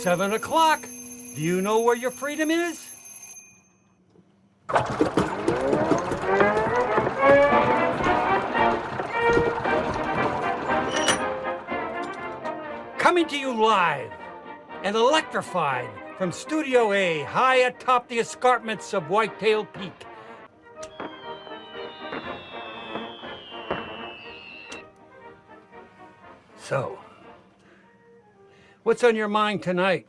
7 o'clock. Do you know where your freedom is? Coming to you live and electrified from Studio A, high atop the escarpments of Whitetail Peak. So, what's on your mind tonight?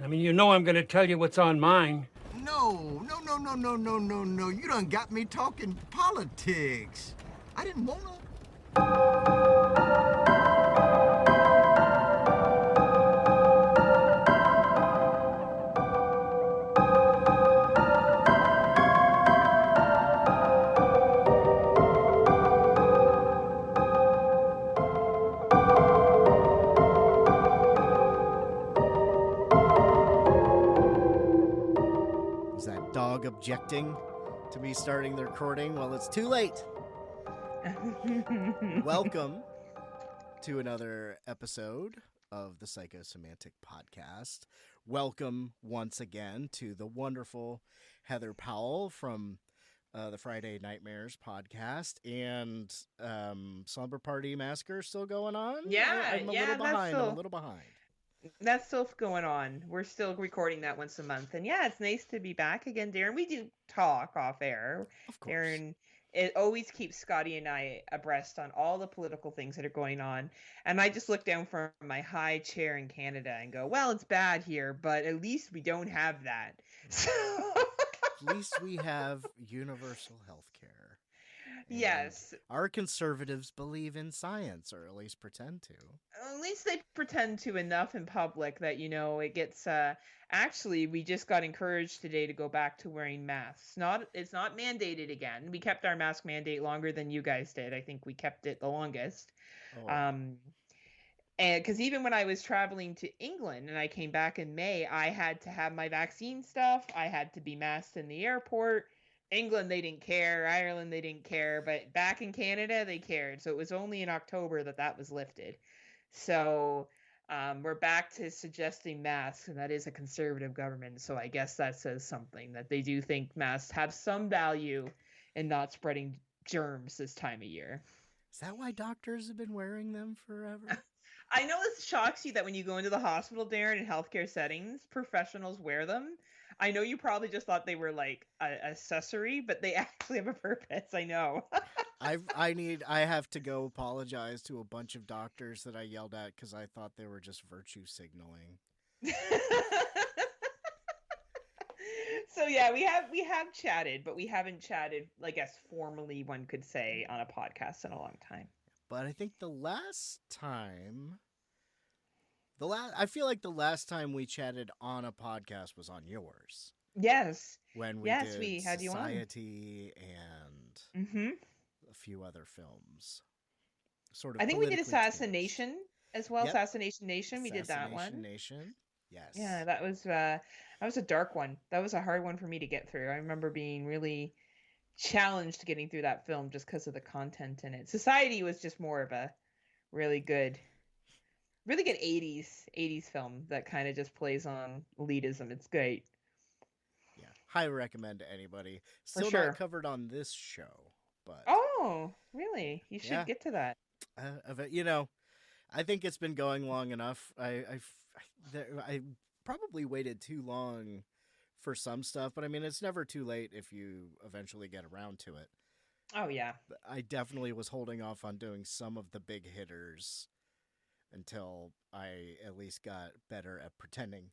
I mean, you know I'm gonna tell you what's on mine. No. You done got me talking politics. I didn't wanna. Is that dog objecting to me starting the recording? Well, it's too late. Welcome to another episode of the Psychosemantic podcast. Welcome once again to the wonderful Heather Powell from the Friday Nightmares podcast, and Slumber Party Massacre still going on? I'm a little behind. That's still going on. We're still recording that once a month. And yeah, it's nice to be back again, Daeron. We do talk off air. Of course. Daeron, it always keeps Scotty and I abreast on all the political things that are going on. And I just look down from my high chair in Canada and go, well, it's bad here, but at least we don't have that. So... At least we have universal health care. Yes. Our conservatives believe in science, or at least pretend to. At least they pretend to enough in public that, you know, it gets, actually, we just got encouraged today to go back to wearing masks. It's not mandated again. We kept our mask mandate longer than you guys did. I think we kept it the longest. Oh. And because even when I was traveling to England and I came back in May, I had to have my vaccine stuff. I had to be masked in the airport. England, they didn't care. Ireland, they didn't care. But back in Canada, they cared. So it was only in October that was lifted. So we're back to suggesting masks, and that is a conservative government. So I guess that says something, that they do think masks have some value in not spreading germs this time of year. Is that why doctors have been wearing them forever? I know this shocks you that when you go into the hospital, Daeron, in healthcare settings, professionals wear them. I know you probably just thought they were like an accessory, but they actually have a purpose. I know. I have to go apologize to a bunch of doctors that I yelled at because I thought they were just virtue signaling. So yeah, we have chatted, but we haven't chatted, I guess, formally, one could say, on a podcast in a long time. But I think I feel like the last time we chatted on a podcast was on yours. Yes. When we had you Society and a few other films. Sort of. I think we did Assassination as well. Yep. Assassination Nation. We did that one. Assassination Nation. Yes. Yeah, that was a dark one. That was a hard one for me to get through. I remember being really challenged getting through that film just because of the content in it. Society was just more of a really good 80s film that kind of just plays on elitism. It's great. Yeah, highly recommend to anybody. Still not covered on this show, but oh, really? You should get to that. I think it's been going long enough. I probably waited too long for some stuff, but I mean, it's never too late if you eventually get around to it. Oh yeah. I definitely was holding off on doing some of the big hitters until I at least got better at pretending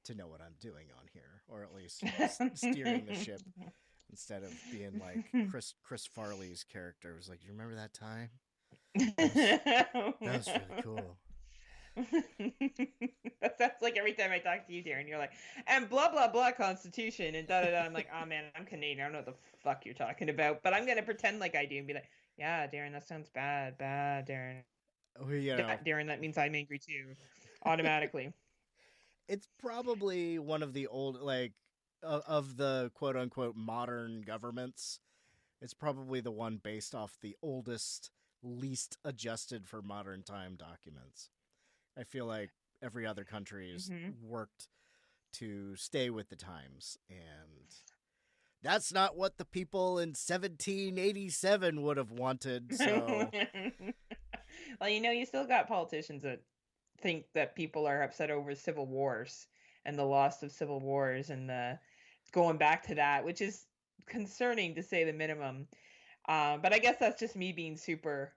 to know what I'm doing on here, or at least steering the ship instead of being like Chris Farley's character. It was like, do you remember that time? That was really cool. That sounds like every time I talk to you, Daeron, you're like, and blah blah blah Constitution and da da da. I'm like, oh man, I'm Canadian. I don't know what the fuck you're talking about, but I'm gonna pretend like I do and be like, yeah, Daeron, that sounds bad, Daeron. Daeron, that means I'm angry too, automatically. It's probably one of the old, of the quote unquote modern governments. It's probably the one based off the oldest, least adjusted for modern time documents. I feel like every other country's Mhm. worked to stay with the times, and that's not what the people in 1787 would have wanted. So Well, you still got politicians that think that people are upset over civil wars and the loss of civil wars and the going back to that, which is concerning to say the minimum. But I guess that's just me being super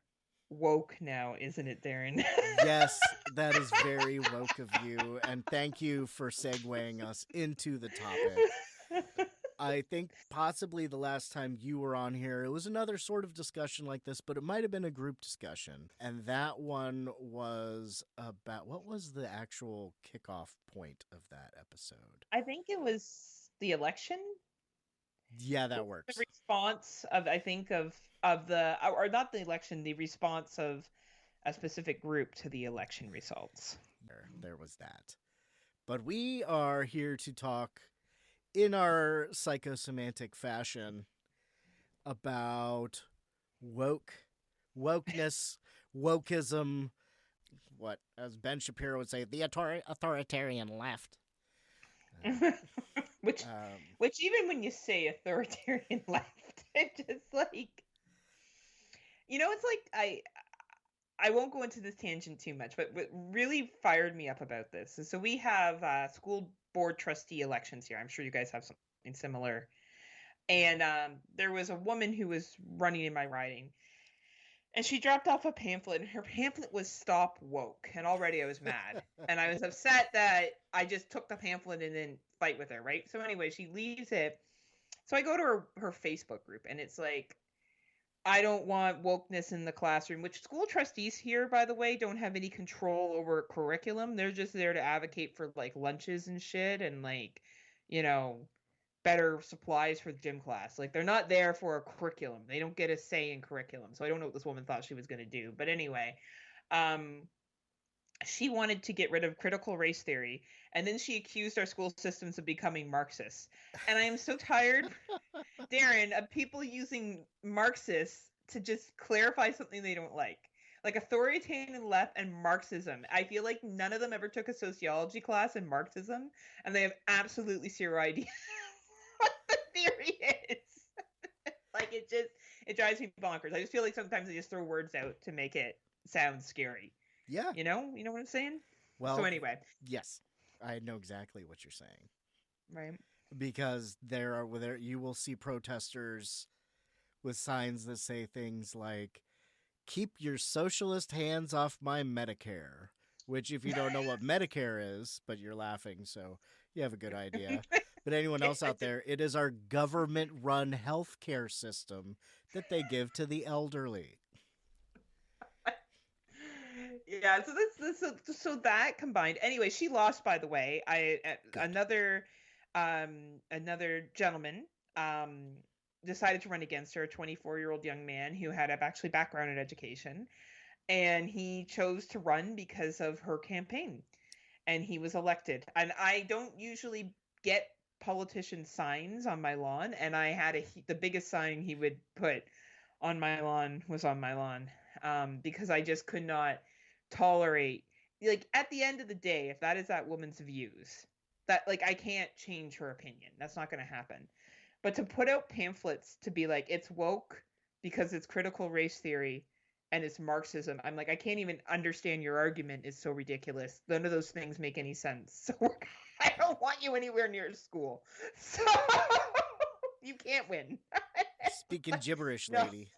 woke now, isn't it, Daeron? yes, that is very woke of you, and thank you for segueing us into the topic. I think possibly the last time you were on here, it was another sort of discussion like this, but it might have been a group discussion. And that one was about, what was the actual kickoff point of that episode? I think it was the election. Yeah, that works. The response of, I think, of the, or not the election, the response of a specific group to the election results. There was that. But we are here to talk in our psychosemantic fashion about wokeness, wokeism, what, as Ben Shapiro would say, the authoritarian left. Which even when you say authoritarian left, it just like, it's like I won't go into this tangent too much, but what really fired me up about this is, so we have school board trustee elections here. I'm sure you guys have something similar. And there was a woman who was running in my riding, and she dropped off a pamphlet, and her pamphlet was "Stop Woke." And already I was mad, and I was upset that I just took the pamphlet and didn't fight with her, right? So anyway, she leaves it. So I go to her Facebook group, and it's like, I don't want wokeness in the classroom, which school trustees here, by the way, don't have any control over curriculum. They're just there to advocate for like lunches and shit and like, better supplies for the gym class. Like, they're not there for a curriculum. They don't get a say in curriculum. So I don't know what this woman thought she was going to do. But anyway, she wanted to get rid of critical race theory, and then she accused our school systems of becoming Marxist. And I am so tired, Daeron, of people using Marxists to just clarify something they don't like authoritarian left and Marxism. I feel like none of them ever took a sociology class in Marxism, and they have absolutely zero idea what the theory is. Like, it drives me bonkers. I just feel like sometimes they just throw words out to make it sound scary. Yeah. You know what I'm saying? Well, so anyway. Yes, I know exactly what you're saying. Right. Because you will see protesters with signs that say things like, "Keep your socialist hands off my Medicare," which, if you don't know what Medicare is, but you're laughing, so you have a good idea. But anyone else out there, it is our government-run healthcare system that they give to the elderly. Yeah, so that combined. Anyway, she lost, by the way. Another gentleman decided to run against her, a 24-year-old young man who had actually background in education, and he chose to run because of her campaign, and he was elected. And I don't usually get politician signs on my lawn, and I had the biggest sign he would put on my lawn was on my lawn, because I just could not tolerate, like, at the end of the day, if that is that woman's views, that, like, I can't change her opinion. That's not going to happen. But to put out pamphlets to be like, it's woke because it's critical race theory and it's Marxism, I'm like, I can't even understand your argument. It's so ridiculous. None of those things make any sense. So I don't want you anywhere near school. So you can't win. Speaking gibberish, lady.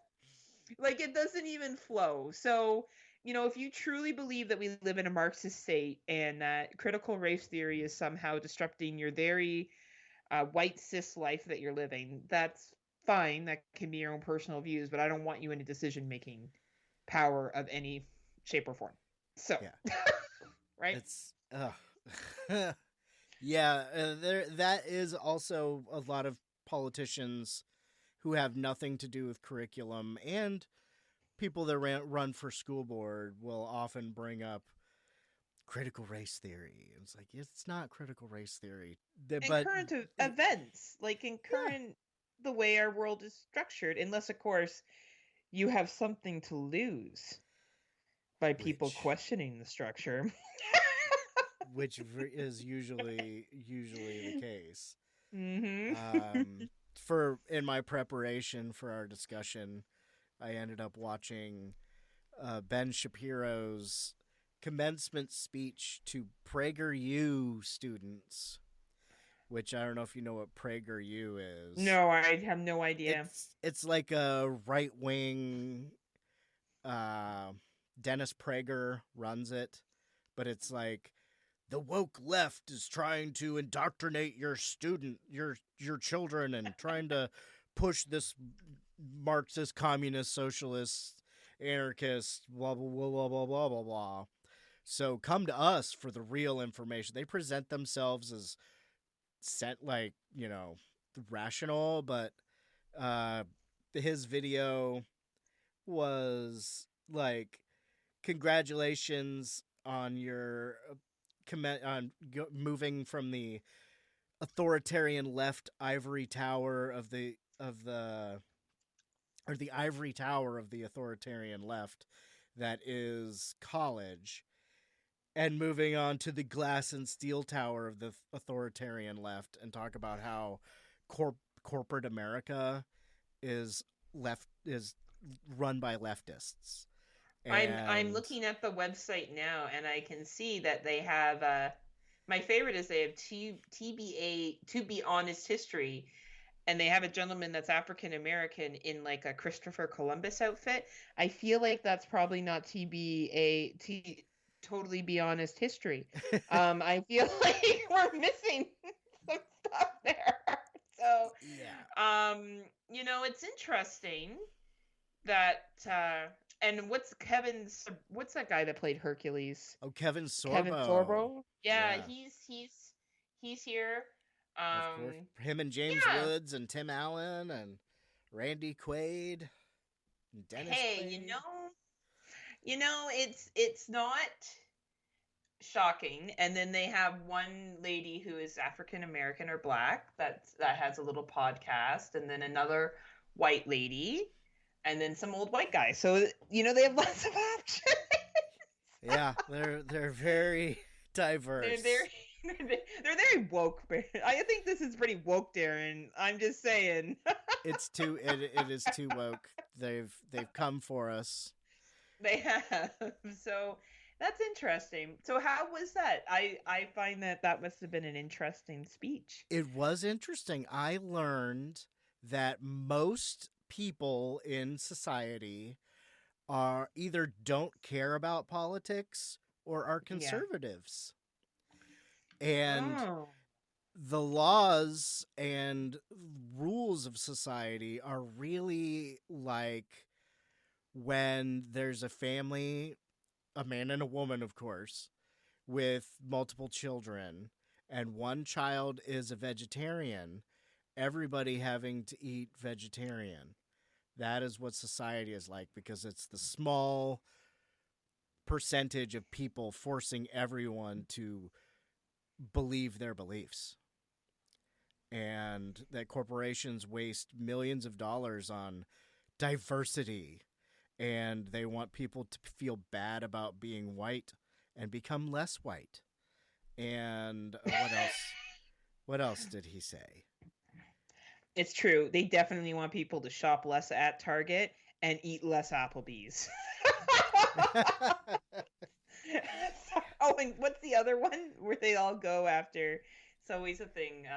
Like, it doesn't even flow. So, if you truly believe that we live in a Marxist state and that critical race theory is somehow disrupting your very white cis life that you're living, that's fine. That can be your own personal views, but I don't want you in a decision-making power of any shape or form. So, yeah. Right? It's, yeah, that is also a lot of politicians who have nothing to do with curriculum, and people that run for school board will often bring up critical race theory. It's like, it's not critical race theory. But current events, like in current, the way our world is structured, unless, of course, you have something to lose by people questioning the structure. which is usually the case. Mm-hmm. In my preparation for our discussion, I ended up watching Ben Shapiro's commencement speech to PragerU students, which I don't know if you know what PragerU is. No, I have no idea. It's like a right-wing. Dennis Prager runs it, but it's like the woke left is trying to indoctrinate your children and trying to push this Marxist, communist, socialist, anarchist, blah, blah, blah, blah, blah, blah, blah, blah. So come to us for the real information. They present themselves as rational, but his video was like, congratulations on your moving from the authoritarian left ivory tower of the ivory tower of the authoritarian left that is college, and moving on to the glass and steel tower of the authoritarian left, and talk about how corporate America is run by leftists. I'm looking at the website now, and I can see that they have. My favorite is they have TBA, to be honest history, and they have a gentleman that's African American in like a Christopher Columbus outfit. I feel like that's probably not totally be honest history. I feel like we're missing some stuff there. So yeah, it's interesting that. And what's that guy that played Hercules? Oh, Kevin Sorbo. Kevin Sorbo? Yeah, he's here. Of course. Him and James Woods and Tim Allen and Randy Quaid and Dennis Quaid. It's not shocking. And then they have one lady who is African American or black that has a little podcast, and then another white lady. And then some old white guy. So, they have lots of options. Yeah, they're very diverse. They're very woke. I think this is pretty woke, Daeron. I'm just saying. It is too woke. They've come for us. They have. So that's interesting. So how was that? I find that must have been an interesting speech. It was interesting. I learned that most people in society are either don't care about politics or are conservatives. Yeah. And the laws and rules of society are really like when there's a family, a man and a woman, of course, with multiple children, and one child is a vegetarian, everybody having to eat vegetarian. That is what society is like, because it's the small percentage of people forcing everyone to believe their beliefs. And that corporations waste millions of dollars on diversity, and they want people to feel bad about being white and become less white. And what else? What else did he say? It's true. They definitely want people to shop less at Target and eat less Applebee's. Oh, and what's the other one where they all go after? It's always a thing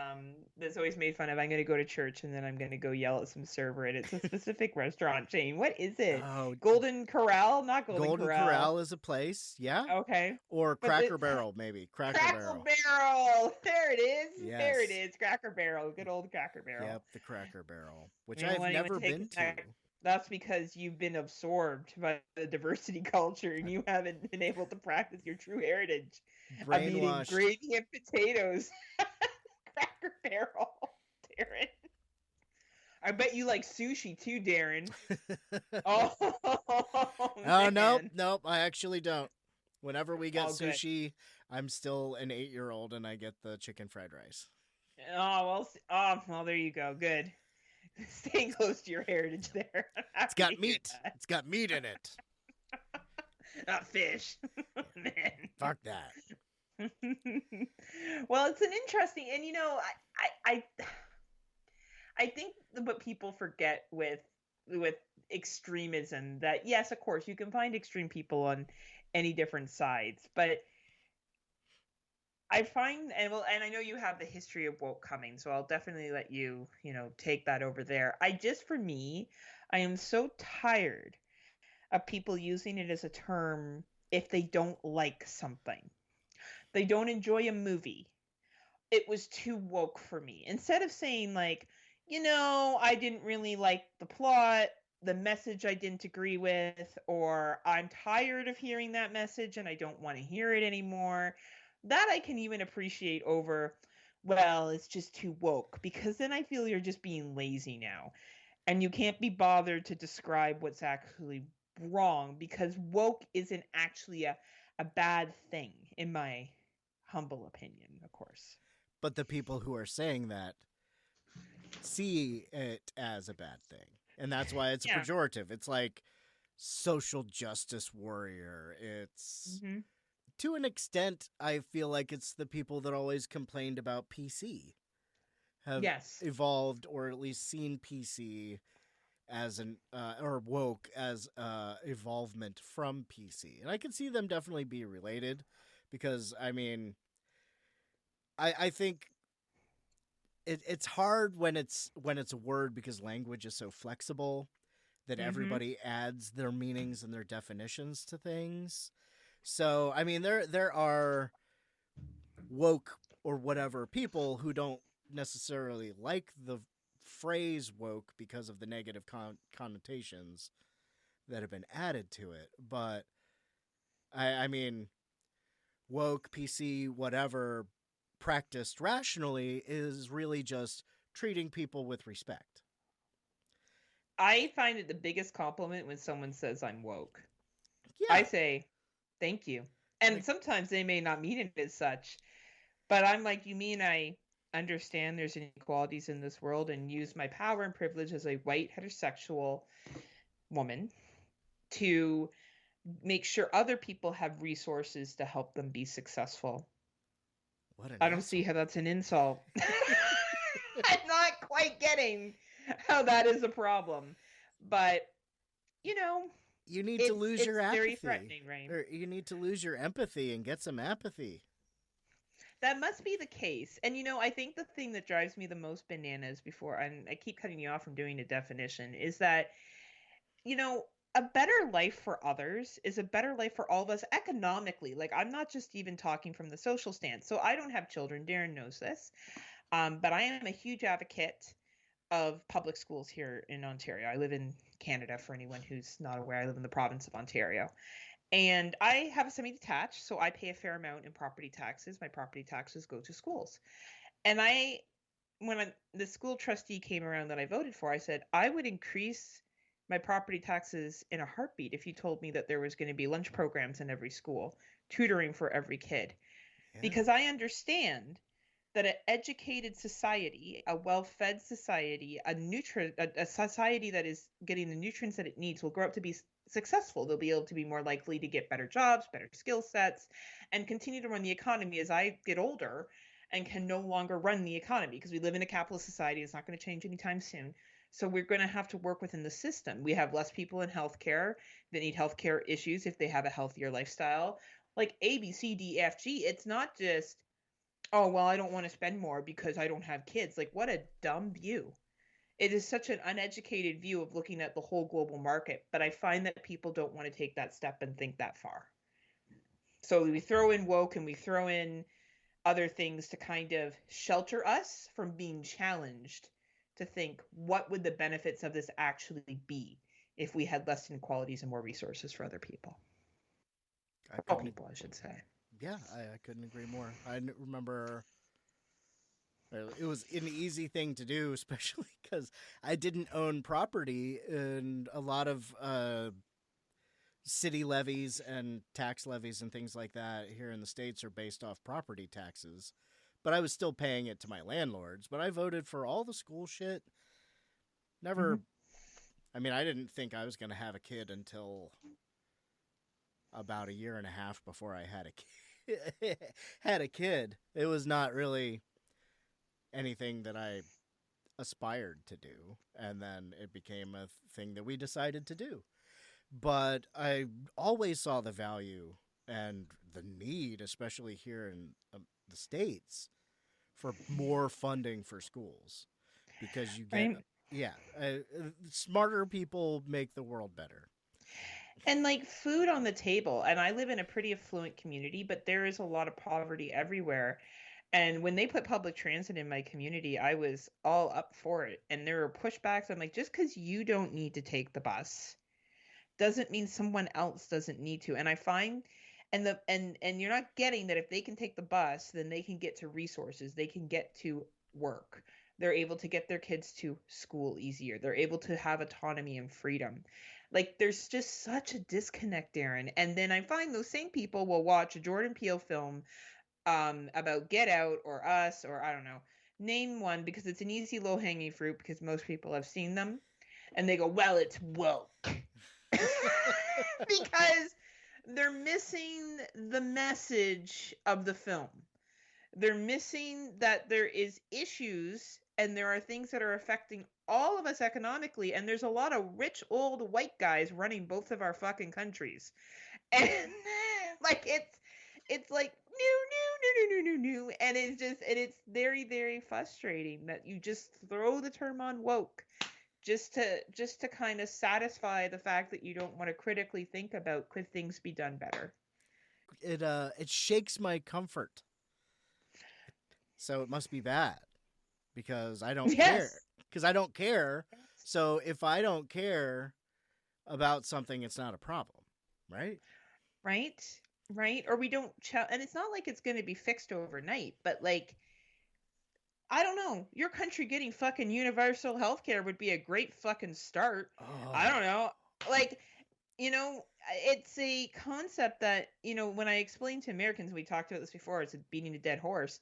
that's always made fun of. I'm going to go to church and then I'm going to go yell at some server, and it's a specific restaurant chain. What is it? Oh, Golden Corral? Not Golden Corral. Golden Corral is a place, yeah. Okay. Or Cracker Barrel, maybe. Cracker Barrel. There it is. Yes. There it is. Cracker Barrel. Good old Cracker Barrel. Yep, the Cracker Barrel, which You know I've what, never been to. That's because you've been absorbed by the diversity culture and you haven't been able to practice your true heritage of eating gravy and potatoes. Cracker Barrel, Daeron. I bet you like sushi too, Daeron. Oh, nope, I actually don't. Whenever we get sushi, good. I'm still an 8-year-old and I get the chicken fried rice. Well, there you go. Good. Staying close to your heritage there. It's got meat. It's got meat in it. Not fish. Man. Fuck that. Well, it's an interesting, and I think what people forget with extremism, that yes, of course, you can find extreme people on any different sides, but I find, and I know you have the history of woke coming, so I'll definitely let you, take that over there. For me, I am so tired of people using it as a term if they don't like something. They don't enjoy a movie. It was too woke for me. Instead of saying, like, I didn't really like the plot, the message I didn't agree with, or I'm tired of hearing that message and I don't want to hear it anymore, that I can even appreciate over, well, it's just too woke, because then I feel you're just being lazy now. And you can't be bothered to describe what's actually wrong, because woke isn't actually a bad thing, in my humble opinion, of course. But the people who are saying that see it as a bad thing. And that's why it's a Yeah. pejorative. It's like social justice warrior. It's Mm-hmm. to an extent, I feel like it's the people that always complained about PC have Yes. evolved, or at least seen PC as an or woke as evolvement from PC. And I can see them definitely be related, because I mean, I think it's hard when it's a word, because language is so flexible that Mhm. everybody adds their meanings and their definitions to things. So I mean, there are woke or whatever people who don't necessarily like the phrase woke because of the negative connotations that have been added to it. But I mean, woke, PC, whatever, practiced rationally is really just treating people with respect. I find it the biggest compliment when someone says I'm woke. Yeah. I say, thank you. And Like, sometimes they may not mean it as such, but I'm like, you mean I understand there's inequalities in this world and use my power and privilege as a white heterosexual woman to make sure other people have resources to help them be successful. what an I don't see asshole. how that's an insult. I'm not quite getting how that is a problem. But, you know, You need to lose your it's very apathy. threatening, right? Or you need to lose your empathy and get some apathy. That must be the case. And I think the thing that drives me the most bananas, before, and I keep cutting you off from doing a definition, is that, a better life for others is a better life for all of us economically. Like, I'm not just even talking from the social stance. So I don't have children. Daeron knows this. But I am a huge advocate of public schools here in Ontario. I live in Canada, for anyone who's not aware. I live in the province of Ontario. And I have a semi-detached, so I pay a fair amount in property taxes. My property taxes go to schools. And when the school trustee came around that I voted for, I said, I would increase my property taxes in a heartbeat if you told me that there was going to be lunch programs in every school, tutoring for every kid. Yeah. Because I understand that an educated society, a well-fed society, a society that is getting the nutrients that it needs, will grow up to be successful. They'll be able to be more likely to get better jobs, better skill sets, and continue to run the economy as I get older and can no longer run the economy, because we live in a capitalist society. It's not going to change anytime soon. So we're going to have to work within the system. We have less people in healthcare that need healthcare issues if they have a healthier lifestyle. Like A, B, C, D, F, G. It's not just, oh, well, I don't want to spend more because I don't have kids. Like, what a dumb view. It is such an uneducated view of looking at the whole global market, but I find that people don't want to take that step and think that far. So we throw in woke and we throw in other things to kind of shelter us from being challenged to think, what would the benefits of this actually be if we had less inequalities and more resources for other people? All people, I should say. Yeah, I couldn't agree more. I remember it was an easy thing to do, especially because I didn't own property, and a lot of city levies and tax levies and things like that here in the States are based off property taxes. But I was still paying it to my landlords. But I voted for all the school shit. Never, I mean, I didn't think I was going to have a kid until about a year and a half before I had a had a kid, it was not really anything that I aspired to do, and then it became a thing that we decided to do. But I always saw the value and the need, especially here in the States, for more funding for schools, because you get, Right. yeah, smarter people make the world better. And like food on the table. And I live in a pretty affluent community, but there is a lot of poverty everywhere. And when they put public transit in my community, I was all up for it. And there were pushbacks. I'm like, just because you don't need to take the bus doesn't mean someone else doesn't need to. And I find and you're not getting that if they can take the bus, then they can get to resources. They can get to work. They're able to get their kids to school easier. They're able to have autonomy and freedom. Like there's just such a disconnect, Daeron. And then I find those same people will watch a Jordan Peele film about Get Out or Us or I don't know. Name one because it's an easy low hanging fruit because most people have seen them. And they go, well, it's woke. Because they're missing the message of the film. They're missing that there is issues and there are things that are affecting all of us economically, and there's a lot of rich old white guys running both of our fucking countries. And like it's like new, and it's very, very frustrating that you just throw the term on woke just to kind of satisfy the fact that you don't want to critically think about could things be done better. It shakes my comfort. So it must be bad because I don't care. Because I don't care. So if I don't care about something, it's not a problem, right? Right. Or we don't, and it's not like it's going to be fixed overnight, but like, I don't know. Your country getting fucking universal healthcare would be a great fucking start. Oh. I don't know. Like, it's a concept that, when I explain to Americans, we talked about this before, it's beating a dead horse.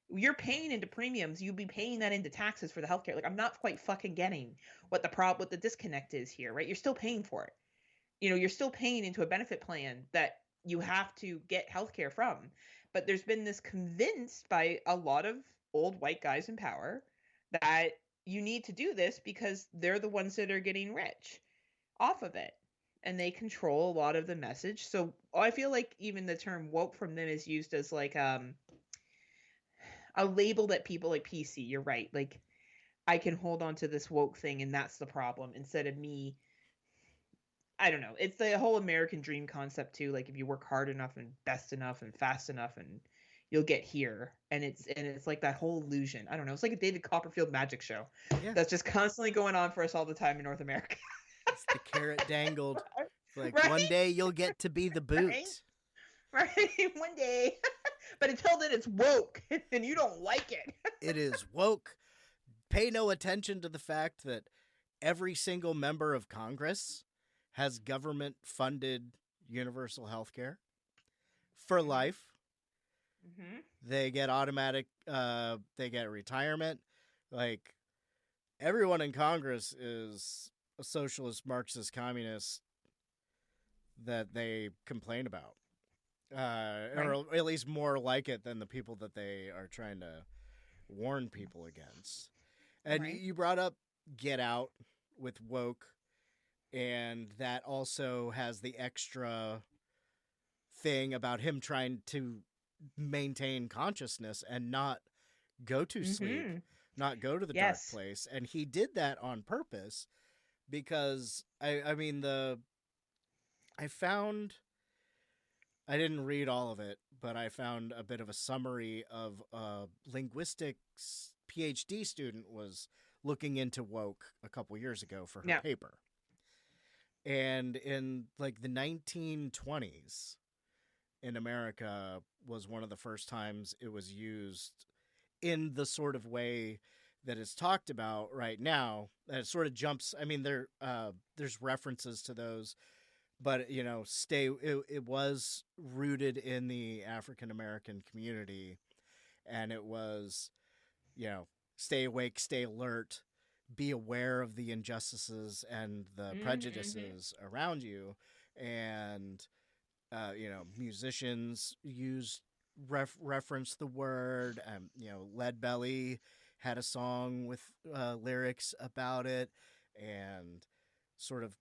You're paying into premiums. You'll be paying that into taxes for the healthcare. Like, I'm not quite fucking getting what the disconnect is here, right? You're still paying for it. You're still paying into a benefit plan that you have to get healthcare from. But there's been this convinced by a lot of old white guys in power that you need to do this because they're the ones that are getting rich off of it. And they control a lot of the message. So I feel like even the term woke from them is used as like a label that people like PC, you're right. Like I can hold on to this woke thing and that's the problem instead of me. I don't know. It's the whole American dream concept too. Like if you work hard enough and best enough and fast enough and you'll get here. And it's like that whole illusion. I don't know. It's like a David Copperfield magic show that's just constantly going on for us all the time in North America. It's the carrot dangled. Like right? One day you'll get to be the boot. Right? One day. But until then it's woke and you don't like it. It is woke. Pay no attention to the fact that every single member of Congress has government-funded universal health care for life. Mm-hmm. They get automatic, they get retirement. Like, everyone in Congress is a socialist, Marxist, communist that they complain about. Or at least more like it than the people that they are trying to warn people against. And you brought up Get Out with woke, and that also has the extra thing about him trying to maintain consciousness and not go to sleep, not go to the dark place. And he did that on purpose because, I didn't read all of it, but I found a bit of a summary of a linguistics PhD student was looking into woke a couple years ago for her paper. And in like the 1920s in America was one of the first times it was used in the sort of way that it's talked about right now. That it sort of jumps. I mean, there's references to those, but it was rooted in the African American community, and it was, stay awake, stay alert, be aware of the injustices and the prejudices around you, and musicians reference the word. Lead Belly had a song with lyrics about it, and sort of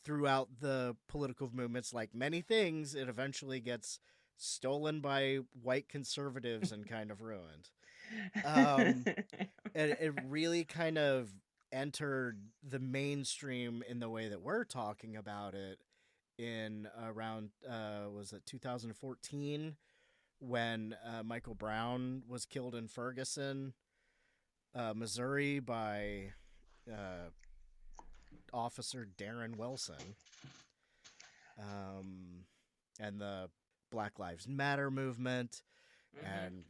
throughout the political movements, like many things, it eventually gets stolen by white conservatives and kind of ruined. And it really kind of entered the mainstream in the way that we're talking about it in around was it 2014 when Michael Brown was killed in Ferguson, Missouri by Officer Daeron Wilson, and the Black Lives Matter movement, and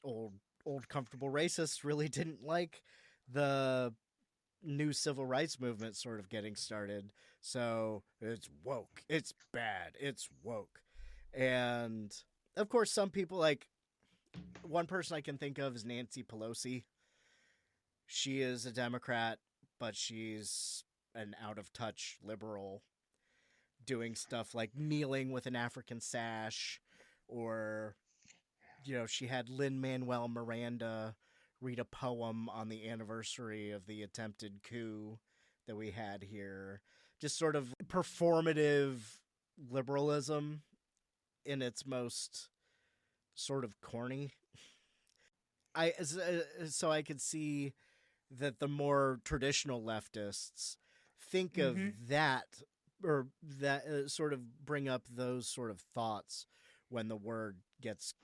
old comfortable racists really didn't like the new civil rights movement sort of getting started. So it's woke, it's bad, it's woke. And of course, some people, like one person I can think of is Nancy Pelosi. She is a Democrat, but she's an out-of-touch liberal, doing stuff like kneeling with an African sash, or, she had Lin-Manuel Miranda read a poem on the anniversary of the attempted coup that we had here. Just sort of performative liberalism in its most sort of corny. So I could see that the more traditional leftists think of that, or that sort of bring up those sort of thoughts when the word gets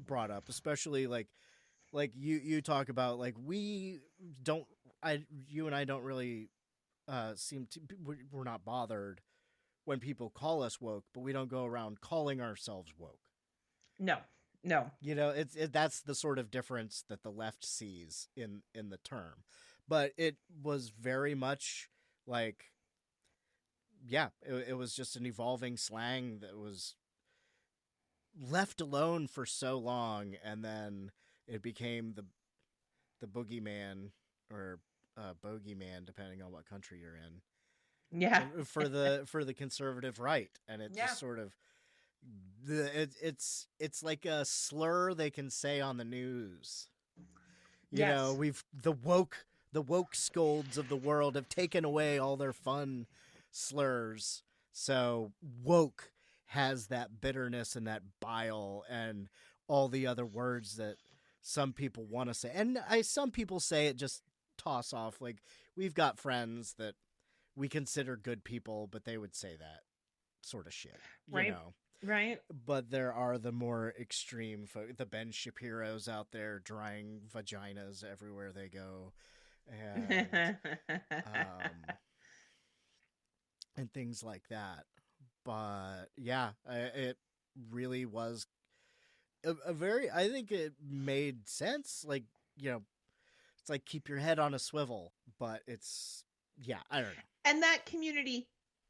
brought up, especially like you talk about, like, you and I don't really we're not bothered when people call us woke, but we don't go around calling ourselves woke. No. That's the sort of difference that the left sees in the term. But it was very much like, it was just an evolving slang that was left alone for so long, and then it became the boogeyman, or bogeyman, depending on what country you're in. Yeah. For the conservative right, and it just sort of it's like a slur they can say on the news. We've the woke scolds of the world have taken away all their fun slurs, so woke has that bitterness and that bile and all the other words that some people want to say, and some people say it just toss off. Like, we've got friends that we consider good people, but they would say that sort of shit, Right. But there are the more extreme the Ben Shapiros out there drying vaginas everywhere they go, and and things like that. But it really was a very, I think it made sense. Like, it's like, keep your head on a swivel, but it's, I don't know. And that community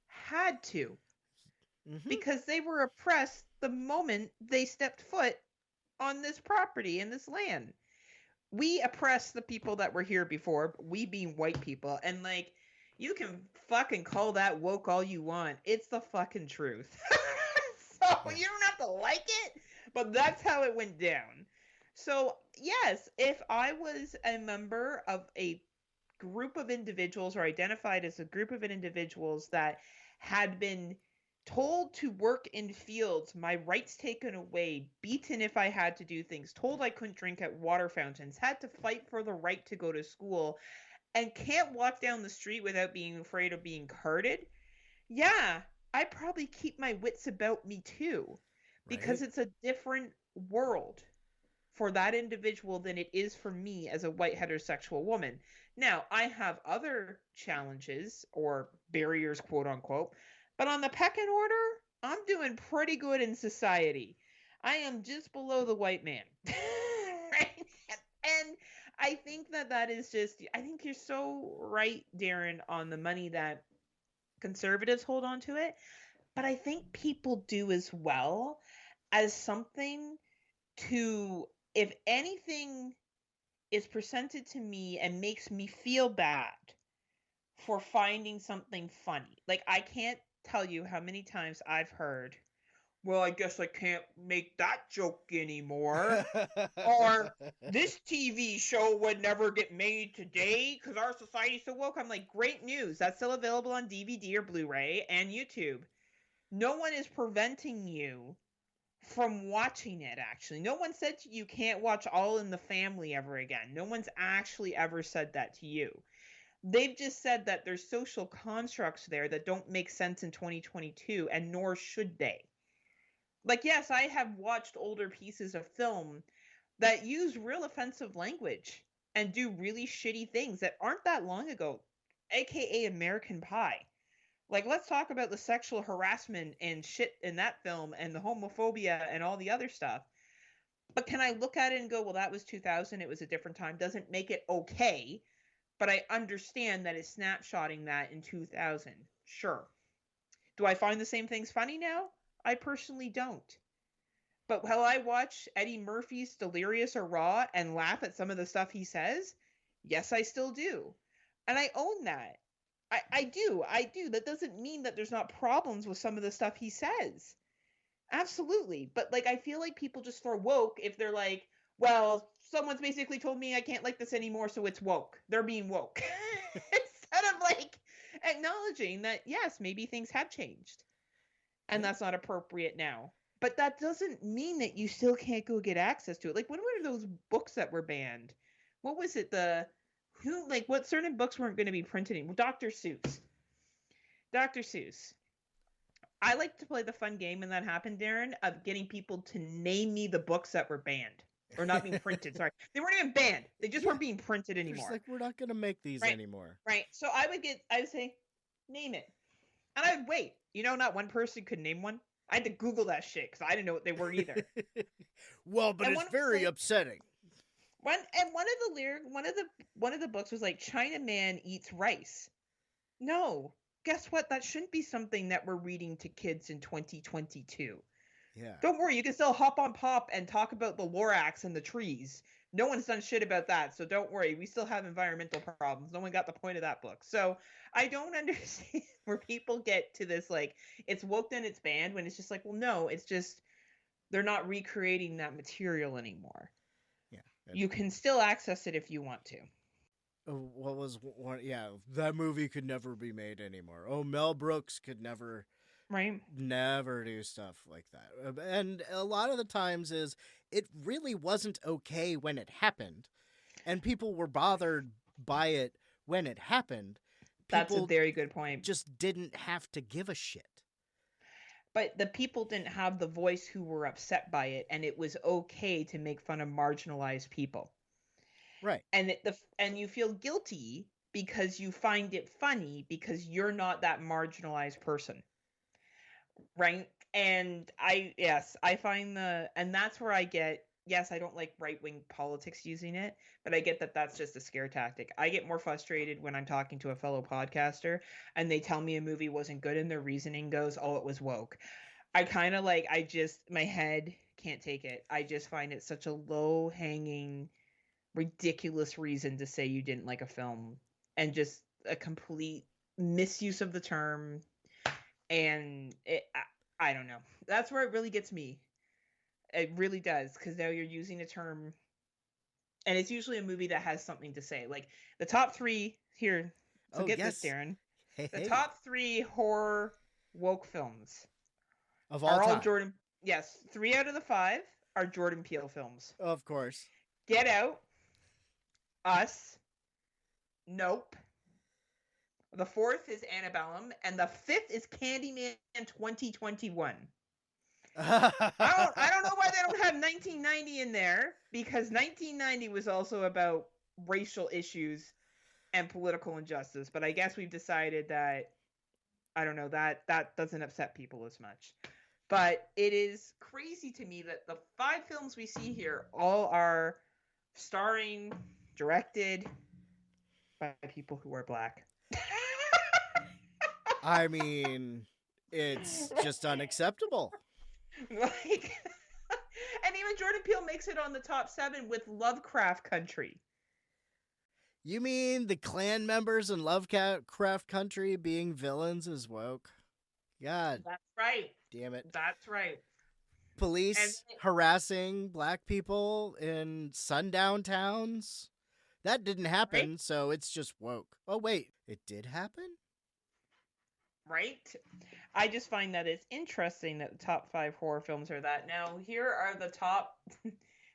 had to, because they were oppressed the moment they stepped foot on this property and this land. We oppressed the people that were here before, we being white people, and like, you can fucking call that woke all you want. It's the fucking truth. So you don't have to like it, but that's how it went down. So yes, if I was a member of a group of individuals, or identified as a group of individuals that had been told to work in fields, my rights taken away, beaten if I had to do things, told I couldn't drink at water fountains, had to fight for the right to go to school, and can't walk down the street without being afraid of being carded, I'd probably keep my wits about me too, because it's a different world for that individual than it is for me as a white heterosexual woman. Now, I have other challenges or barriers, quote unquote, but on the pecking order, I'm doing pretty good in society. I am just below the white man. Right? And I think that is just, I think you're so right, Daeron, on the money that conservatives hold on to it. But I think people do as well, as something to, if anything is presented to me and makes me feel bad for finding something funny. Like, I can't tell you how many times I've heard, well, I guess I can't make that joke anymore. Or this TV show would never get made today because our society's so woke. I'm like, great news. That's still available on DVD or Blu-ray and YouTube. No one is preventing you from watching it, actually. No one said you can't watch All in the Family ever again. No one's actually ever said that to you. They've just said that there's social constructs there that don't make sense in 2022, and nor should they. Like, yes, I have watched older pieces of film that use real offensive language and do really shitty things that aren't that long ago, aka American Pie. Like, let's talk about the sexual harassment and shit in that film and the homophobia and all the other stuff. But can I look at it and go, well, that was 2000, it was a different time? Doesn't make it okay, but I understand that it's snapshotting that in 2000. Sure. Do I find the same things funny now? I personally don't. But will I watch Eddie Murphy's Delirious or Raw and laugh at some of the stuff he says? Yes, I still do. And I own that. I do. That doesn't mean that there's not problems with some of the stuff he says. Absolutely. But like, I feel like people just throw woke if they're like, well, someone's basically told me I can't like this anymore, so it's woke. They're being woke. Instead of like acknowledging that, yes, maybe things have changed. And that's not appropriate now. But that doesn't mean that you still can't go get access to it. Like, when were those books that were banned? What was it? What certain books weren't going to be printed anymore? Dr. Seuss. Dr. Seuss. I like to play the fun game when that happened, Daeron, of getting people to name me the books that were banned. Or not being printed, sorry. They weren't even banned. They just weren't being printed anymore. It's like, we're not going to make these anymore. Right. So I would say, name it. And I would wait. You know, not one person could name one. I had to Google that shit because I didn't know what they were either. Well, but it's very upsetting. One of the books was like Chinaman eats rice. No, guess what? That shouldn't be something that we're reading to kids in 2022. Yeah. Don't worry, you can still hop on pop and talk about the Lorax and the trees. No one's done shit about that, so don't worry. We still have environmental problems. No one got the point of that book. So I don't understand where people get to this, like, it's woke and it's banned, when it's just like, well, no, it's just they're not recreating that material anymore. Yeah. You can still access it if you want to. What was one? Yeah, that movie could never be made anymore. Oh, Mel Brooks could never do stuff like that. And a lot of the times it really wasn't okay when it happened, and people were bothered by it when it happened. That's a very good point. Just didn't have to give a shit. But the people didn't have the voice who were upset by it, and it was okay to make fun of marginalized people. Right. And you feel guilty because you find it funny because you're not that marginalized person. Right? And I find and that's where I get, yes, I don't like right-wing politics using it, but I get that that's just a scare tactic. I get more frustrated when I'm talking to a fellow podcaster and they tell me a movie wasn't good and their reasoning goes, oh, it was woke. I kind of like, my head can't take it. I just find it such a low-hanging, ridiculous reason to say you didn't like a film, and just a complete misuse of the term. And I don't know. That's where it really gets me. It really does, because now you're using a term, and it's usually a movie that has something to say. Like the top 3 here. So get this, Daeron. The top 3 horror woke films of all time. Jordan. Yes, 3 out of the 5 are Jordan Peele films. Of course. Get Out, Us, Nope. The 4th is Antebellum, and the 5th is Candyman 2021. I don't know why they don't have 1990 in there, because 1990 was also about racial issues and political injustice. But I guess we've decided that, I don't know, that doesn't upset people as much. But it is crazy to me that the 5 films we see here all are starring, directed by people who are black. I mean, it's just unacceptable. Like, and even Jordan Peele makes it on the top 7 with Lovecraft Country. You mean the Klan members in Lovecraft Country being villains is woke? God. That's right. Damn it. That's right. police harassing black people in sundown towns. That didn't happen, Right? so it's just woke. Oh, wait, it did happen? Right? I just find that it's interesting that the top 5 horror films are that. Now, here are the top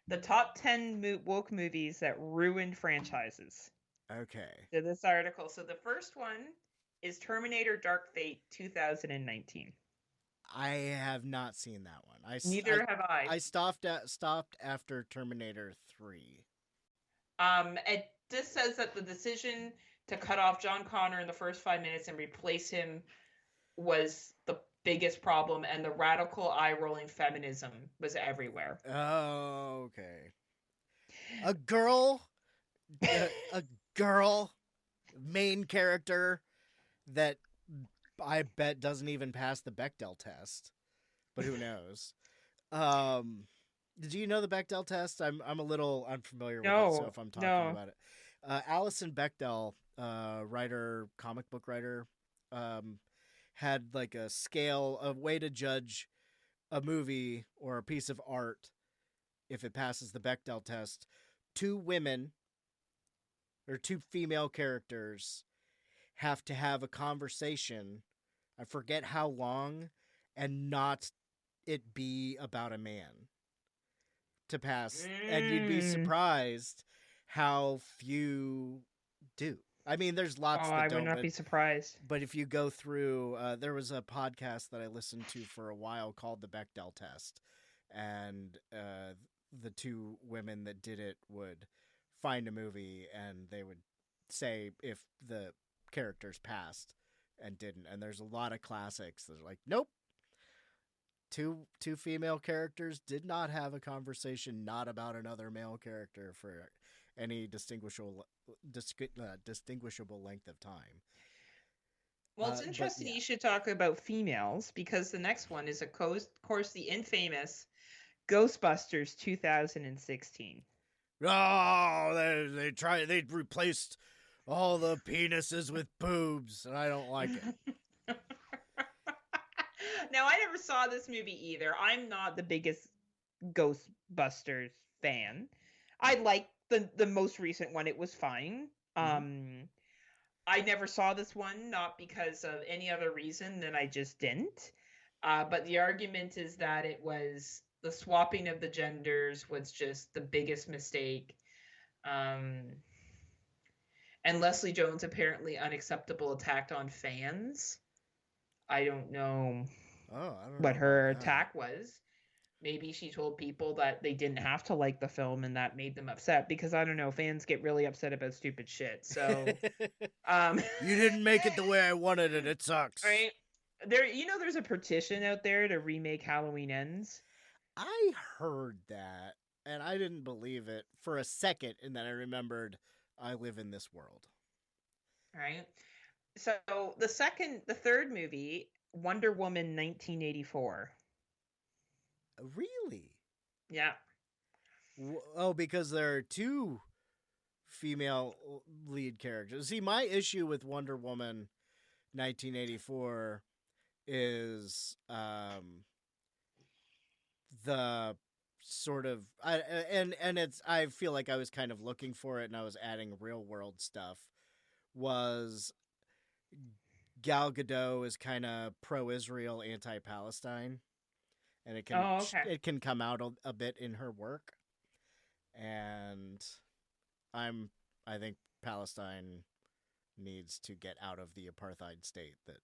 the top 10 woke movies that ruined franchises. Okay. To this article. So the first one is Terminator Dark Fate 2019. I have not seen that one. Neither have I. I stopped after Terminator 3. It just says that the decision to cut off John Connor in the first 5 minutes and replace him was the biggest problem, and the radical eye-rolling feminism was everywhere. Oh, okay. A girl main character that I bet doesn't even pass the Bechdel test, but who knows? Did you know the Bechdel test? I'm a little unfamiliar with it, so if I'm talking about it, Alison Bechdel, comic book writer, had like a scale, a way to judge a movie or a piece of art if it passes the Bechdel test. 2 female characters have to have a conversation, I forget how long, and not it be about a man to pass. And you'd be surprised how few do. I mean, there's lots that I don't. would not be surprised. But if you go through, there was a podcast that I listened to for a while called The Bechdel Test. And the 2 women that did it would find a movie and they would say if the characters passed and didn't. And there's a lot of classics that are like, nope. Two female characters did not have a conversation not about another male character for any distinguishable length of time. Well, it's interesting you should talk about females, because the next one is, of course, the infamous Ghostbusters 2016. Oh, they replaced all the penises with boobs, and I don't like it. Now, I never saw this movie either. I'm not the biggest Ghostbusters fan. I liked the most recent one. It was fine. I never saw this one, not because of any other reason than I just didn't. But the argument is that it was the swapping of the genders was just the biggest mistake. And Leslie Jones apparently unacceptable attack on fans. I don't know what her attack was. Maybe she told people that they didn't have to like the film and that made them upset, because I don't know, fans get really upset about stupid shit. So you didn't make it the way I wanted it. It sucks. Right? There's a petition out there to remake Halloween Ends. I heard that and I didn't believe it for a second, and then I remembered I live in this world. Right. So the third movie, Wonder Woman 1984. Really? Yeah. Oh, because there are 2 female lead characters. See, my issue with Wonder Woman 1984 is the sort of I feel like I was kind of looking for it and I was adding real world stuff. Was Gal Gadot is kind of pro-Israel, anti-Palestine, and it can come out a bit in her work. And I think Palestine needs to get out of the apartheid state that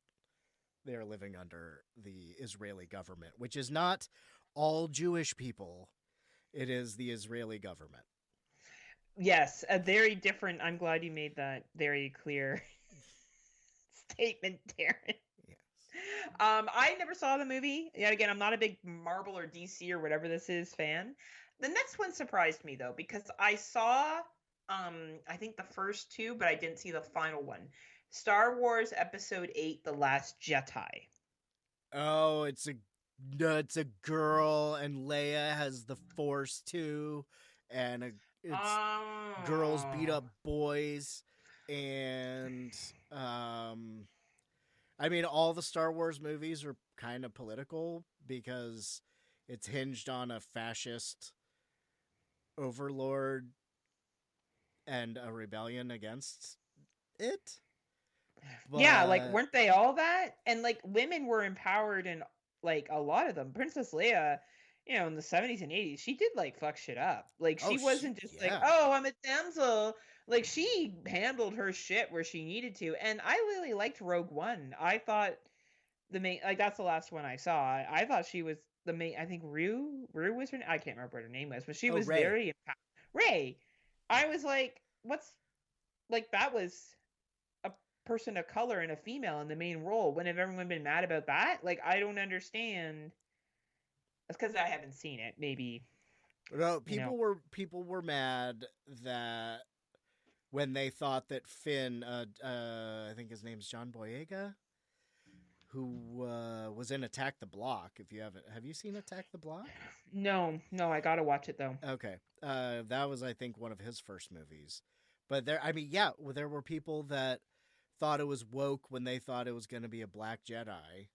they are living under, the Israeli government, which is not all Jewish people. It is the Israeli government. Yes, a very different. I'm glad you made that very clear statement, Daeron. Yes. I never saw the movie. Yet again, I'm not a big Marvel or DC or whatever this is fan. The next one surprised me though, because I saw I think the first 2, but I didn't see the final one. Star Wars Episode 8: The Last Jedi. Oh, it's a girl, and Leia has the Force too, and girls beat up boys, and I mean, all the Star Wars movies are kind of political because it's hinged on a fascist overlord and a rebellion against it. Yeah, like But weren't they all that? And like women were empowered in like a lot of them. Princess Leia, in the 70s and 80s, she did like fuck shit up. Like she wasn't just like, yeah. "Oh, I'm a damsel." Like she handled her shit where she needed to. And I really liked Rogue One. I thought the main, like that's the last one I saw. I thought she was the main. I think Rue was her. I can't remember what her name was, but she was Rey. very Rey. I was like, what's like that was a person of color and a female in the main role. When have everyone been mad about that? Like I don't understand. That's because I haven't seen it. Maybe. No, people were mad that when they thought that Finn, I think his name's John Boyega, who was in Attack the Block. If you have you seen Attack the Block? No, I gotta watch it though. Okay, that was I think one of his first movies. But there were people that thought it was woke when they thought it was going to be a black Jedi,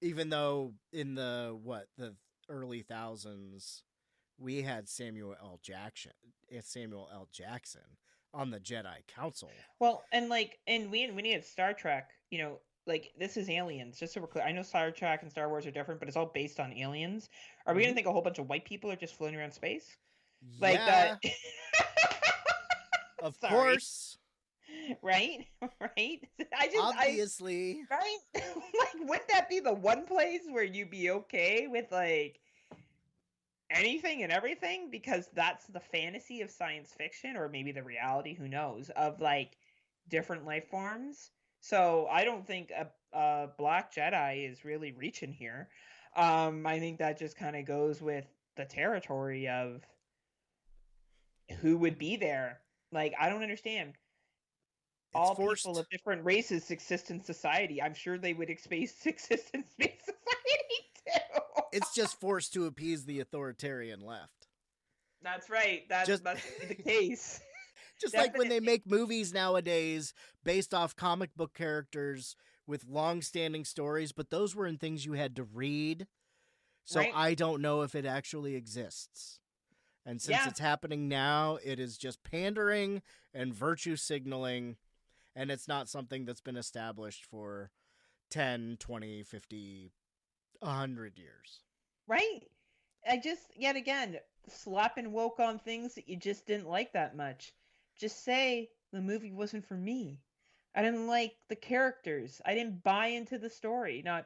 even though in the early thousands we had Samuel L. Jackson on the Jedi Council. Well, and we had Star Trek, like this is aliens, just so we're clear. I know Star Trek and Star Wars are different, but it's all based on aliens. Are we gonna think a whole bunch of white people are just floating around space? Like that. Of course. Right? Obviously. Right? Like, wouldn't that be the one place where you'd be okay with like anything and everything? Because that's the fantasy of science fiction, or maybe the reality, who knows, of like different life forms. So I don't think a Black Jedi is really reaching here. I think that just kind of goes with the territory of who would be there. Like, I don't understand. All people of different races exist in society. I'm sure they would exist in space society too. It's just forced to appease the authoritarian left. That's right. That's the case. Just like when they make movies nowadays based off comic book characters with long-standing stories, but those were in things you had to read. So right. I don't know if it actually exists. And since it's happening now, it is just pandering and virtue signaling, and it's not something that's been established for 10, 20, 50, 100 years. Right. Yet again, slapping woke on things that you just didn't like that much. Just say the movie wasn't for me. I didn't like the characters. I didn't buy into the story. Not,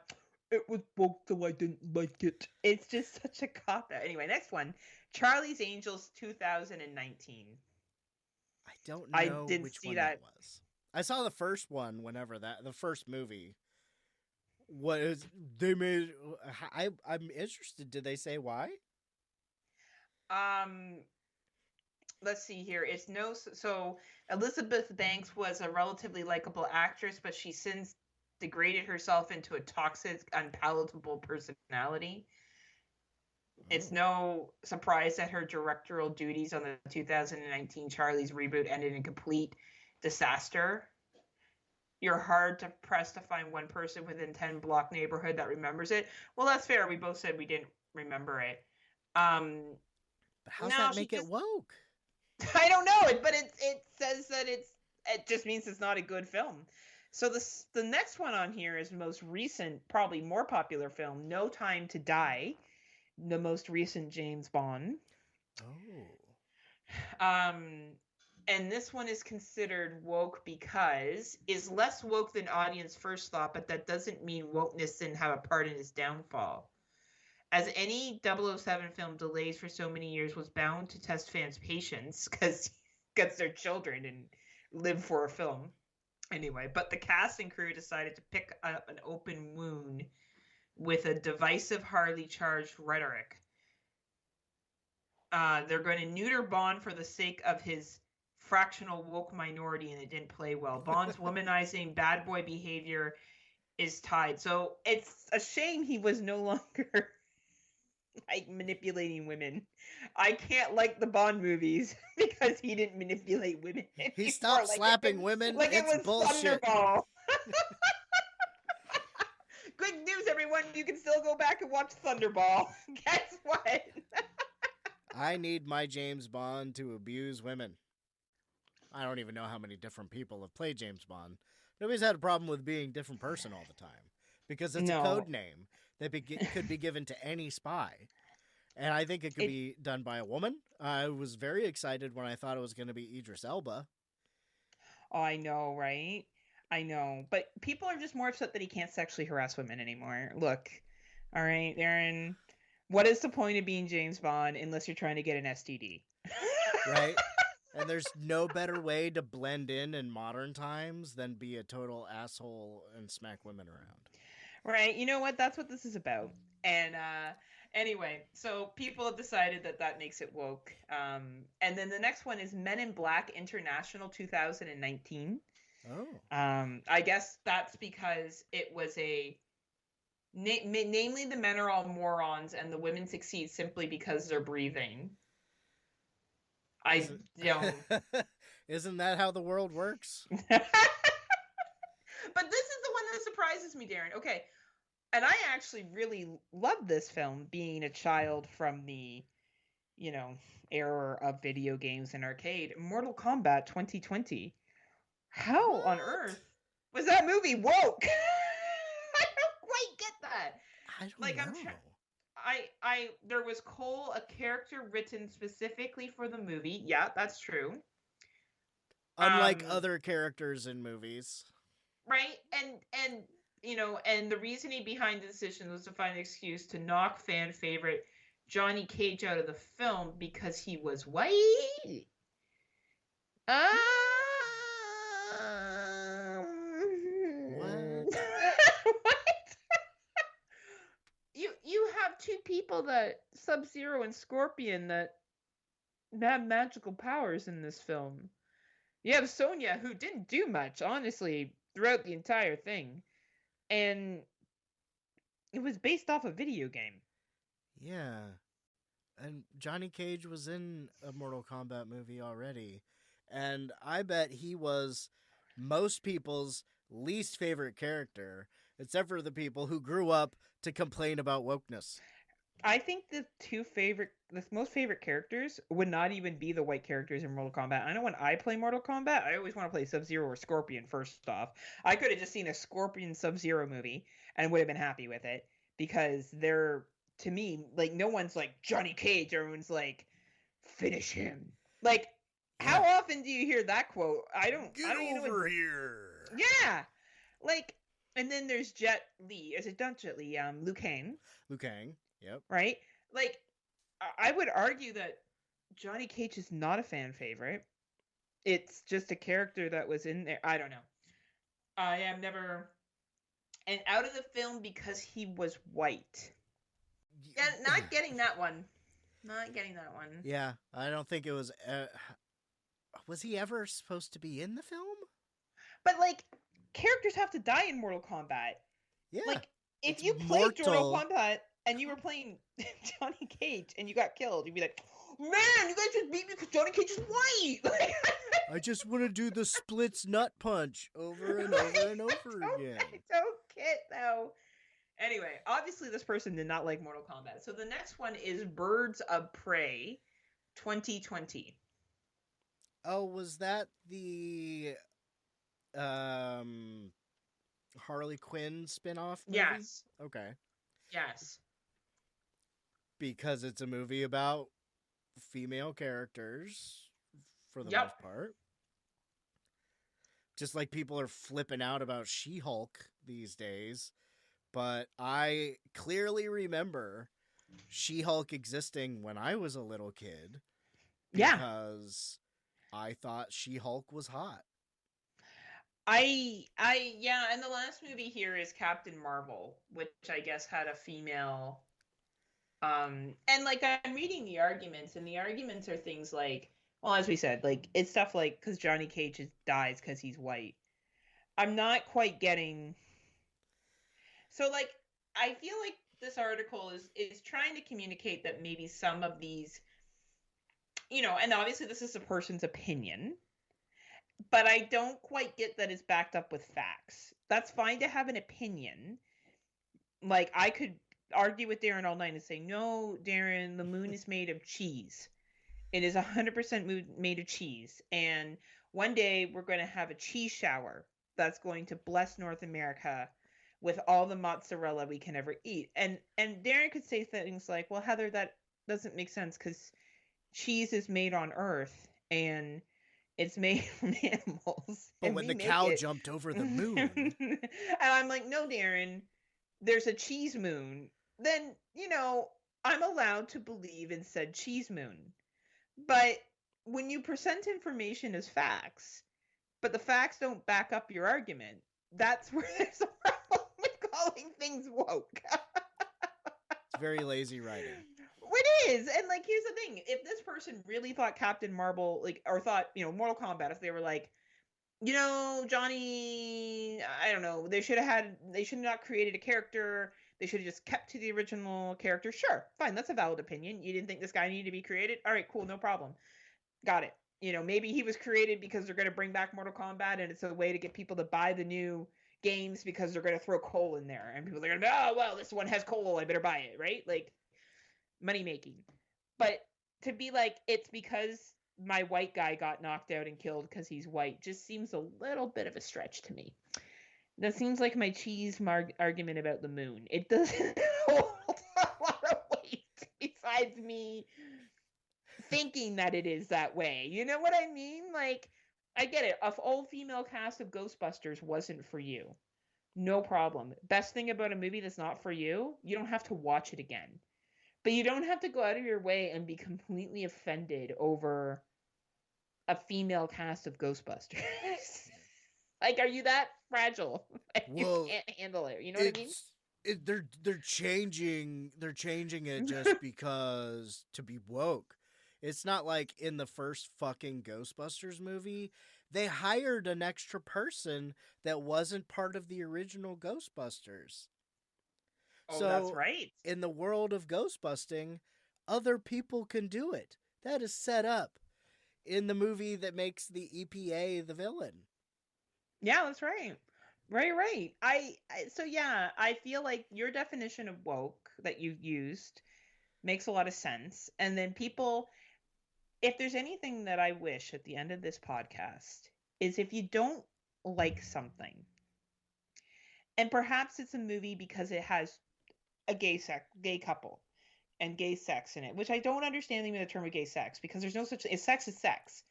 it was woke so I didn't like it. It's just such a cop-out. Anyway, next one. Charlie's Angels 2019. I don't know. I didn't which see one that was. I saw the first one the first movie. What is they made? I'm interested. Did they say why? Let's see here. So Elizabeth Banks was a relatively likable actress, but she since degraded herself into a toxic, unpalatable personality. It's no surprise that her directorial duties on the 2019 Charlie's reboot ended in complete disaster. You're hard to press to find one person within 10 block neighborhood that remembers it. Well, that's fair. We both said we didn't remember it. But how's that make it woke? I don't know, but it says that it just means it's not a good film. So the next one on here is the most recent, probably more popular film, No Time to Die, the most recent James Bond. Oh. And this one is considered woke because is less woke than audience first thought, but that doesn't mean wokeness didn't have a part in his downfall. As any 007 film delays for so many years was bound to test fans' patience because they're children and live for a film. Anyway, but the cast and crew decided to pick up an open wound with a divisive, hardly charged rhetoric. They're going to neuter Bond for the sake of his fractional woke minority, and it didn't play well. Bond's womanizing bad boy behavior is tied. So it's a shame he was no longer like manipulating women. I can't like the Bond movies because he didn't manipulate women. He stopped slapping women. Like it's bullshit. Good big news, everyone. You can still go back and watch Thunderball. Guess what? I need my James Bond to abuse women. I don't even know how many different people have played James Bond. Nobody's had a problem with being a different person all the time because it's a code name that could be given to any spy. And I think it could be done by a woman. I was very excited when I thought it was going to be Idris Elba. Oh, I know, right? I know. But people are just more upset that he can't sexually harass women anymore. Look, all right, Daeron, what is the point of being James Bond unless you're trying to get an STD? Right? And there's no better way to blend in modern times than be a total asshole and smack women around. Right. You know what? That's what this is about. And anyway, so people have decided that makes it woke. And then the next one is Men in Black International 2019. Oh. I guess that's because it was namely the men are all morons and the women succeed simply because they're breathing. Isn't that how the world works? But this is the one that surprises me, Daeron. Okay. And I actually really love this film, being a child from the, era of video games and arcade. Mortal Kombat 2020. How on earth was that movie woke? I don't quite get that. I don't know. There was Cole, a character written specifically for the movie. Yeah, that's true. Unlike other characters in movies. Right? And the reasoning behind the decision was to find an excuse to knock fan favorite Johnny Cage out of the film because he was white. What? You have two people that Sub-Zero and Scorpion that have magical powers in this film. You have Sonya, who didn't do much, honestly, throughout the entire thing. And it was based off a video game. Yeah. And Johnny Cage was in a Mortal Kombat movie already. And I bet he was most people's least favorite character, except for the people who grew up to complain about wokeness. I think the most favorite characters would not even be the white characters in Mortal Kombat. I know when I play Mortal Kombat, I always want to play Sub-Zero or Scorpion first off. I could have just seen a Scorpion Sub-Zero movie and would have been happy with it because they're, to me, like, no one's like Johnny Cage. Everyone's like, finish him. Like, how often do you hear that quote? I don't over here. Yeah. Like, and then there's Jet Li. Is it not Jet Li? Liu Kang. Liu Kang. Yep. Right? Like, I would argue that Johnny Cage is not a fan favorite. It's just a character that was in there. I don't know. I am never... And out of the film because he was white. Yeah, not getting that one. Not getting that one. Yeah, I don't think it was... was he ever supposed to be in the film? But, like, characters have to die in Mortal Kombat. Yeah. Like, if you played Mortal Kombat and you were playing Johnny Cage and you got killed, you'd be like, man, you guys just beat me because Johnny Cage is white. I just want to do the splits nut punch over and over and over again. I don't get though. Anyway, obviously this person did not like Mortal Kombat. So the next one is Birds of Prey 2020. Oh, was that the Harley Quinn spin-off movie? Yes. Okay. Yes. Because it's a movie about female characters for the most part. Just like people are flipping out about She-Hulk these days. But I clearly remember She-Hulk existing when I was a little kid. Because I thought She-Hulk was hot. And the last movie here is Captain Marvel, which I guess had a female, and like I'm reading the arguments, and the arguments are things like, well, as we said, like it's stuff like because Johnny Cage dies because he's white. I'm not quite getting. So like, I feel like this article is trying to communicate that maybe some of these, and obviously this is a person's opinion. But I don't quite get that it's backed up with facts. That's fine to have an opinion, Like, I could argue with Daeron all night and say, no, Daeron, the moon is made of cheese. It is 100% made of cheese. And one day we're going to have a cheese shower that's going to bless North America with all the mozzarella we can ever eat. And Daeron could say things like, well, Heather, that doesn't make sense because cheese is made on Earth and it's made from animals. But and when we the make cow it. jumped over the moon. And I'm like, no, Daeron, there's a cheese moon. Then, I'm allowed to believe in said cheese moon. But when you present information as facts, but the facts don't back up your argument, that's where there's a problem with calling things woke. It's very lazy writing. It is. And, like, here's the thing. If this person really thought Captain Marvel, like, or thought, Mortal Kombat, if they were like, Johnny, I don't know, they should have not created a character. They should have just kept to the original character. Sure, fine, that's a valid opinion. You didn't think this guy needed to be created? All right, cool, no problem. Got it. Maybe he was created because they're going to bring back Mortal Kombat and it's a way to get people to buy the new games because they're going to throw coal in there. And people are going to, oh, well, this one has coal, I better buy it, right? Like, money making. But to be like, it's because my white guy got knocked out and killed because he's white just seems a little bit of a stretch to me. That seems like my cheese argument about the moon. It doesn't hold a lot of weight besides me thinking that it is that way. You know what I mean? Like, I get it. If all-female cast of Ghostbusters wasn't for you, no problem. Best thing about a movie that's not for you, you don't have to watch it again. But you don't have to go out of your way and be completely offended over a female cast of Ghostbusters. Like, are you that fragile? You can't handle it. You know what I mean? They're changing it just because to be woke. It's not like in the first fucking Ghostbusters movie, they hired an extra person that wasn't part of the original Ghostbusters. Oh, so that's right. In the world of ghostbusting, other people can do it. That is set up in the movie that makes the EPA the villain. Yeah, that's right. Right. I feel like your definition of woke that you used makes a lot of sense. And then people, if there's anything that I wish at the end of this podcast, is if you don't like something, and perhaps it's a movie because it has a gay couple and gay sex in it, which I don't understand even the term of gay sex, because there's no such thing. Sex is sex.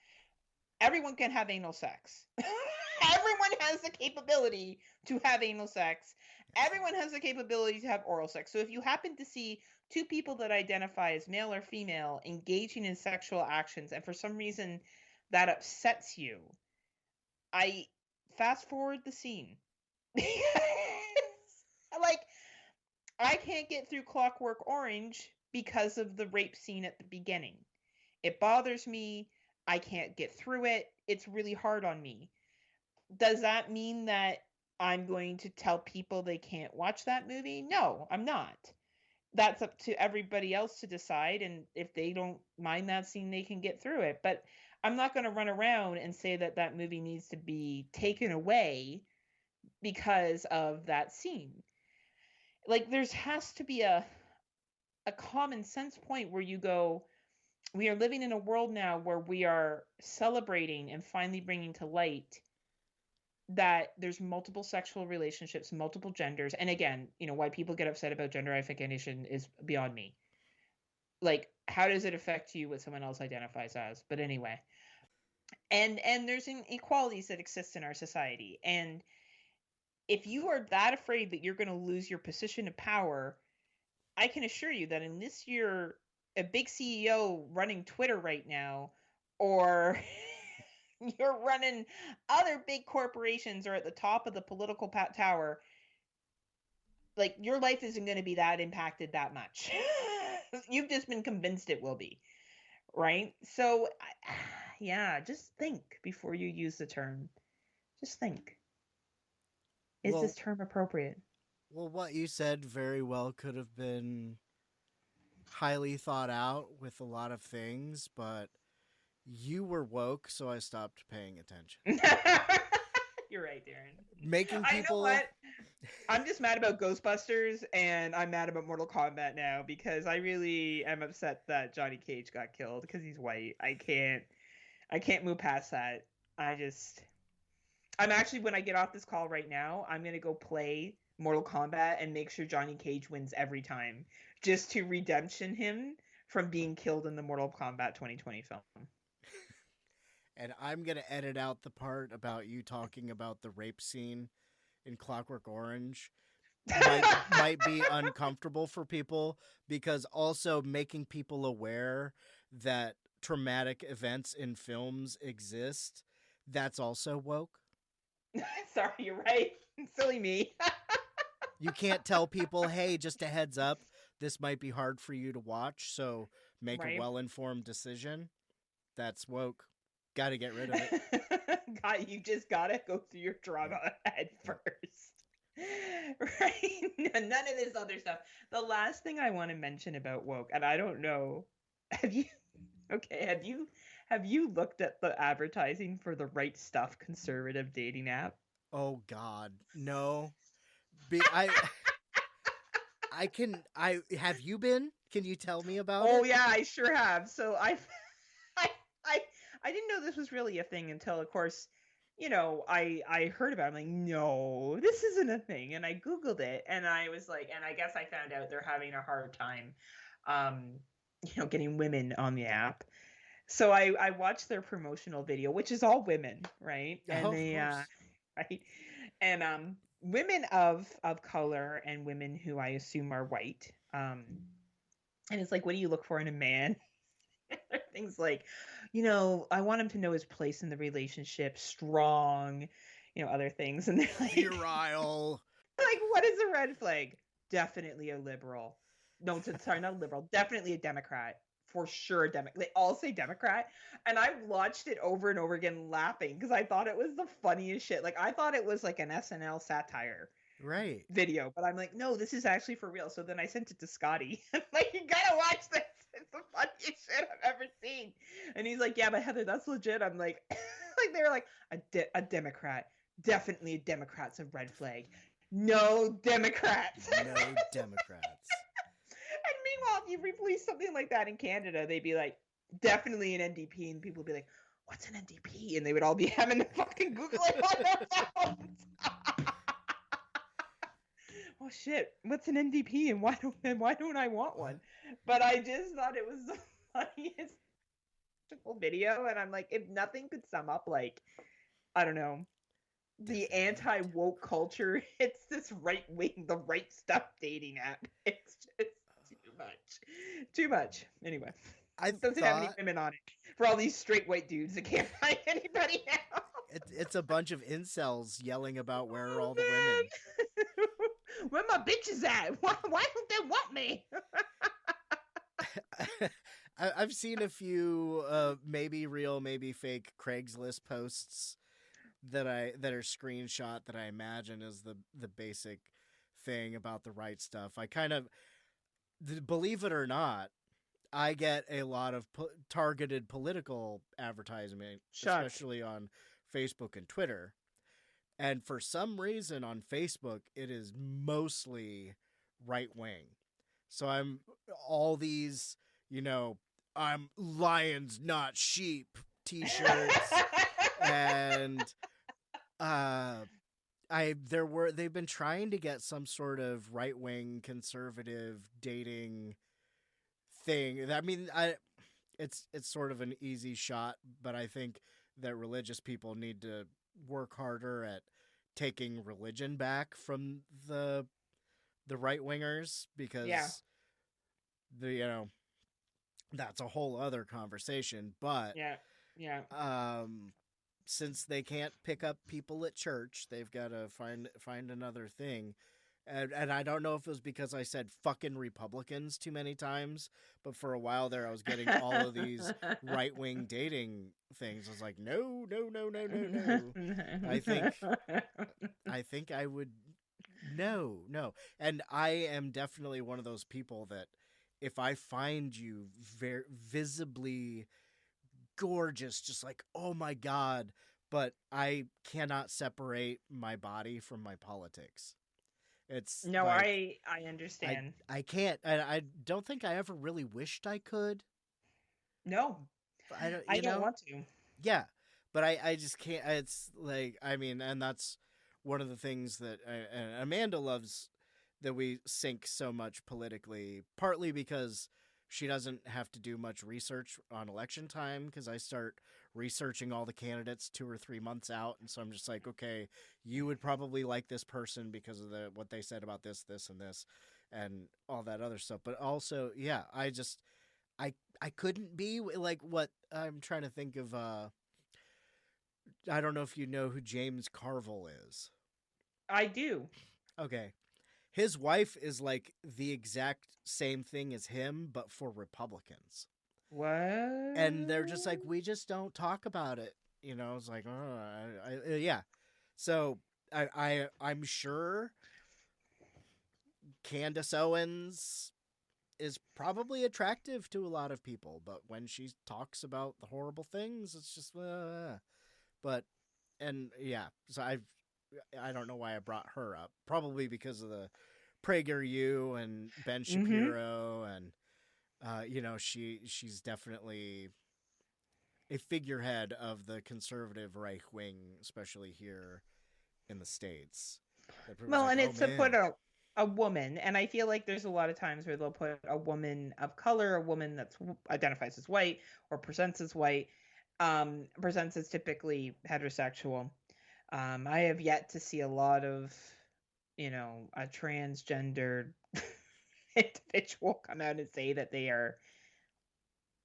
Everyone can have anal sex. Everyone has the capability to have anal sex. Everyone has the capability to have oral sex. So if you happen to see two people that identify as male or female engaging in sexual actions, and for some reason that upsets you, I fast forward the scene. Like, I can't get through Clockwork Orange because of the rape scene at the beginning. It bothers me. I can't get through it. It's really hard on me. Does that mean that I'm going to tell people they can't watch that movie? No, I'm not. That's up to everybody else to decide, and if they don't mind that scene, they can get through it. But I'm not going to run around and say that that movie needs to be taken away because of that scene. Like, there has to be a common sense point where you go, we are living in a world now where we are celebrating and finally bringing to light that there's multiple sexual relationships, multiple genders. And again, why people get upset about gender identification is beyond me. Like, how does it affect you what someone else identifies as? But anyway. And there's inequalities that exist in our society. And if you are that afraid that you're going to lose your position of power, I can assure you that unless you're a big CEO running Twitter right now, or you're running other big corporations or at the top of the political tower, like, your life isn't going to be that impacted that much. You've just been convinced it will be, right? So, yeah, just think before you use the term. Just think. Is this term appropriate? Well, what you said very well could have been highly thought out with a lot of things, but you were woke, so I stopped paying attention. You're right, Daeron. Making people, I know what? I'm just mad about Ghostbusters, and I'm mad about Mortal Kombat now because I really am upset that Johnny Cage got killed because he's white. I can't move past that. I'm actually, when I get off this call right now, I'm gonna go play Mortal Kombat and make sure Johnny Cage wins every time, just to redemption him from being killed in the Mortal Kombat 2020 film. And I'm gonna edit out the part about you talking about the rape scene in Clockwork Orange. Might be uncomfortable for people, because also making people aware that traumatic events in films exist, that's also woke. Sorry, you're right. Silly me. You can't tell people, hey, just a heads up, this might be hard for you to watch, so make Right. a well-informed decision. That's woke. Gotta get rid of it. You just gotta go through your trauma head first. Right? None of this other stuff. The last thing I want to mention about woke, and I don't know, have you looked at the advertising for the Right Stuff conservative dating app? Oh God, no. Have you been? Can you tell me about it? Oh yeah, I sure have. So I didn't know this was really a thing until, of course, I heard about it. I'm like, no, this isn't a thing. And I Googled it, and I was like, and I guess I found out they're having a hard time, getting women on the app. So I watched their promotional video, which is all women, right? And Of they, course. right? And women of color and women who I assume are white. And it's like, what do you look for in a man? Things like, I want him to know his place in the relationship, strong, other things. And they're like, Virile. like, what is a red flag? Definitely a liberal. No, sorry, not a liberal. Definitely a Democrat. For sure, They all say Democrat. And I watched it over and over again laughing because I thought it was the funniest shit. Like, I thought it was like an SNL satire Right. video, but I'm like, no, this is actually for real. So then I sent it to Scotty. I'm like, you gotta watch this. It's the funniest shit I've ever seen. And he's like, yeah, but Heather, that's legit. I'm like, like they were like, a Democrat. Definitely a Democrat's a red flag. No Democrats. No Democrats. And meanwhile, if you release something like that in Canada, they'd be like, definitely an NDP, and people would be like, what's an NDP? And they would all be having to fucking Google it on their phones. Oh shit, what's an NDP, and why don't I want one? But I just thought it was the funniest video, and I'm like, if nothing could sum up, like, I don't know, the anti-woke culture, it's this right-wing, the Right Stuff dating app. It's just too much. Anyway, it doesn't have any women on it for all these straight white dudes that can't find anybody now. It's a bunch of incels yelling about where are all the women. Where my bitches at? Why don't they want me? I've seen a few maybe real, maybe fake Craigslist posts that are screenshot that I imagine is the basic thing about the Right Stuff. I kind of, believe it or not, I get a lot of targeted political advertisement, especially on Facebook and Twitter. And for some reason on Facebook, it is mostly right wing. So I'm all these, I'm lions, not sheep t-shirts. And they've been trying to get some sort of right wing conservative dating thing. I mean, it's sort of an easy shot, but I think that religious people need to work harder at taking religion back from the right wingers, because that's a whole other conversation. But since they can't pick up people at church, they've got to find another thing. And I don't know if it was because I said fucking Republicans too many times, but for a while there I was getting all of these right-wing dating things. I was like, no. I think I would, no. And I am definitely one of those people that if I find you very visibly gorgeous, just like, oh my God, but I cannot separate my body from my politics. It's No, like I understand. I can't. I don't think I ever really wished I could. No, I don't. I don't want to. Yeah, but I just can't. It's like, I mean, and that's one of the things that and Amanda loves, that we sync so much politically, partly because she doesn't have to do much research on election time, because I start researching all the candidates 2 or 3 months out, and so I'm just like, okay, you would probably like this person because of what they said about this and this and all that other stuff. But also, yeah, I couldn't be like, what I'm trying to think of. I don't know if you know who James Carville is. I do. Okay. His wife is like the exact same thing as him, but for Republicans. What? And they're just like, we just don't talk about it. It's like, yeah. So I'm sure Candace Owens is probably attractive to a lot of people, but when she talks about the horrible things, it's just, but, and yeah, so I don't know why I brought her up. Probably because of the PragerU and Ben Shapiro, and she's definitely a figurehead of the conservative right wing, especially here in the States. Well, like, and it's oh, to put a woman, and I feel like there's a lot of times where they'll put a woman of color, a woman that's identifies as white or presents as white, presents as typically heterosexual. I have yet to see a lot of, a transgendered individual come out and say that they are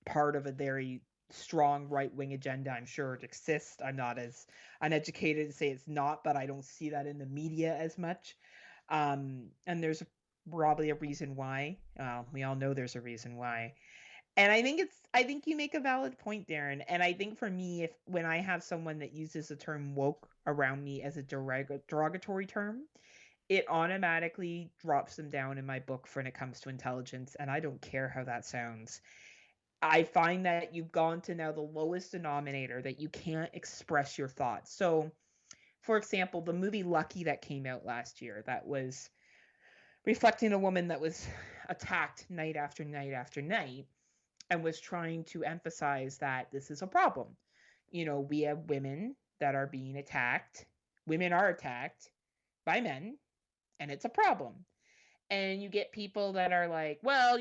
part of a very strong right-wing agenda. I'm sure it exists. I'm not as uneducated to say it's not, but I don't see that in the media as much. And there's probably a reason why. We all know there's a reason why. And I think you make a valid point, Daeron. And I think for me, when I have someone that uses the term woke around me as a derogatory term, it automatically drops them down in my book when it comes to intelligence. And I don't care how that sounds. I find that you've gone to now the lowest denominator, that you can't express your thoughts. So, for example, the movie Lucky that came out last year, that was reflecting a woman that was attacked night after night after night, and was trying to emphasize that this is a problem. We have women that are being attacked. Women are attacked by men, and it's a problem. And you get people that are like, well,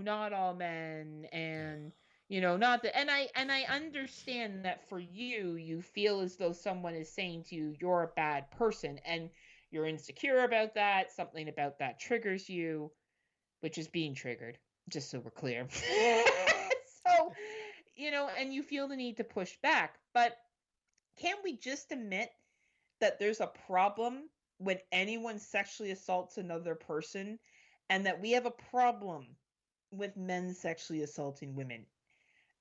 not all men, and not that. And I understand that for you feel as though someone is saying to you, you're a bad person, and you're insecure about that. Something about that triggers you, which is being triggered, just so we're clear. So, and you feel the need to push back. But can't we just admit that there's a problem when anyone sexually assaults another person, and that we have a problem with men sexually assaulting women?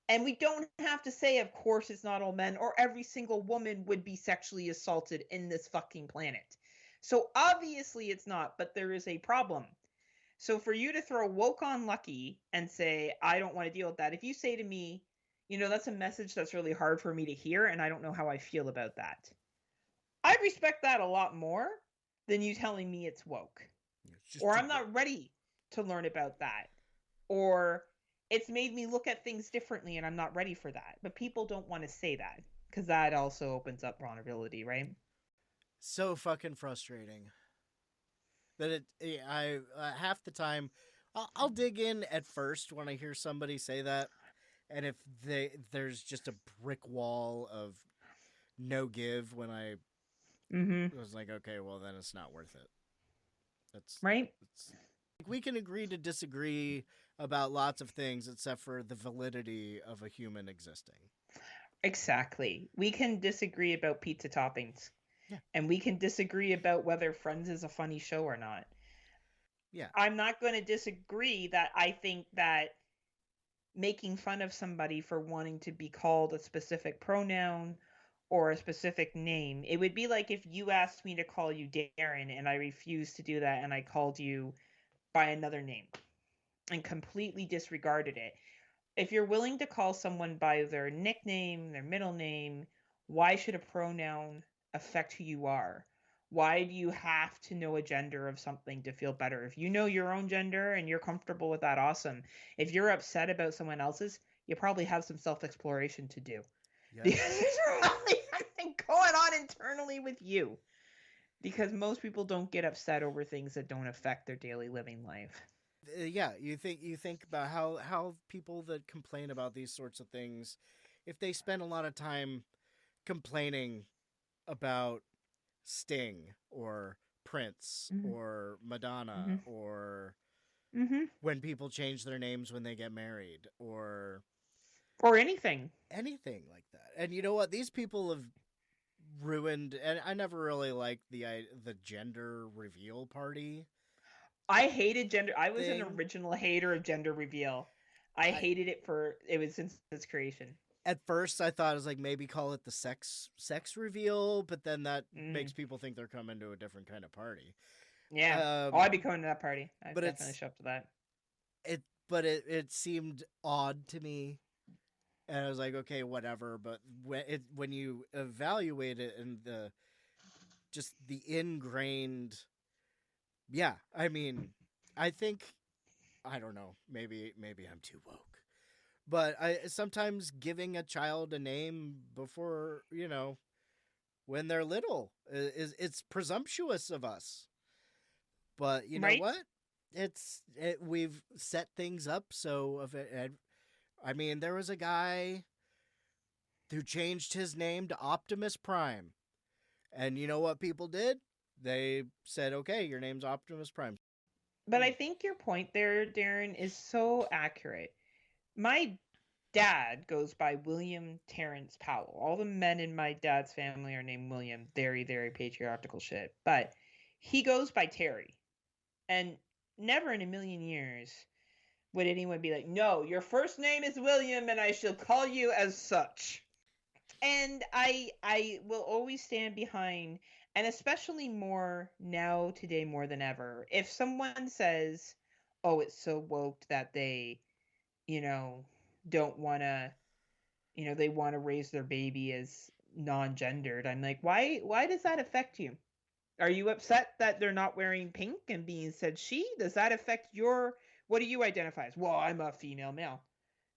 And we don't have to say, of course, it's not all men, or every single woman would be sexually assaulted in this fucking planet. So obviously it's not, but there is a problem. So for you to throw woke on Lucky and say, I don't want to deal with that, if you say to me, that's a message that's really hard for me to hear, and I don't know how I feel about that, I respect that a lot more than you telling me it's woke. Or I'm not ready to learn about that. Or it's made me look at things differently and I'm not ready for that. But people don't want to say that, because that also opens up vulnerability, right? So fucking frustrating. That I half the time, I'll dig in at first when I hear somebody say that, and if there's just a brick wall of no give when I was like, okay, well then it's not worth it. That's right. We can agree to disagree about lots of things except for the validity of a human existing. Exactly. We can disagree about pizza toppings. Yeah. And we can disagree about whether Friends is a funny show or not. Yeah. I'm not going to disagree that I think that making fun of somebody for wanting to be called a specific pronoun or a specific name, it would be like if you asked me to call you Daeron and I refused to do that, and I called you by another name and completely disregarded it. If you're willing to call someone by their nickname, their middle name, why should a pronoun affect who you are? Why do you have to know a gender of something to feel better? If you know your own gender and you're comfortable with that, awesome. If you're upset about someone else's, you probably have some self-exploration to do. Yeah. Because there's probably something going on internally with you. Because most people don't get upset over things that don't affect their daily living life. Yeah, you think about how people that complain about these sorts of things, if they spend a lot of time complaining about Sting or Prince or Madonna or when people change their names when they get married or anything like that. And you know what? These people have ruined, and I never really liked the gender reveal party. I hated gender. I was thing. an original hater of gender reveal. I hated it since its creation. At first, I thought it was like maybe call it the sex reveal, but then that makes people think they're coming to a different kind of party. Yeah. I'd be coming to that party. I'd definitely show up to that. It seemed odd to me, and I was like, okay, whatever. But when you evaluate it and the ingrained, yeah, I mean, I think, I don't know, maybe I'm too woke. But sometimes giving a child a name before, when they're little it's presumptuous of us. But you know what? We've set things up so I mean, there was a guy who changed his name to Optimus Prime. And you know what people did? They said, "Okay, your name's Optimus Prime." But I think your point there, Daeron, is so accurate. My dad goes by William Terrence Powell. All the men in my dad's family are named William. Very, very patriarchal shit. But he goes by Terry. And never in a million years would anyone be like, no, your first name is William and I shall call you as such. And I will always stand behind, and especially more now today more than ever, if someone says, oh, it's so woke that they, don't want to, they want to raise their baby as non-gendered. I'm like, why does that affect you? Are you upset that they're not wearing pink and being said she? Does that affect what do you identify as? Well, I'm a female male.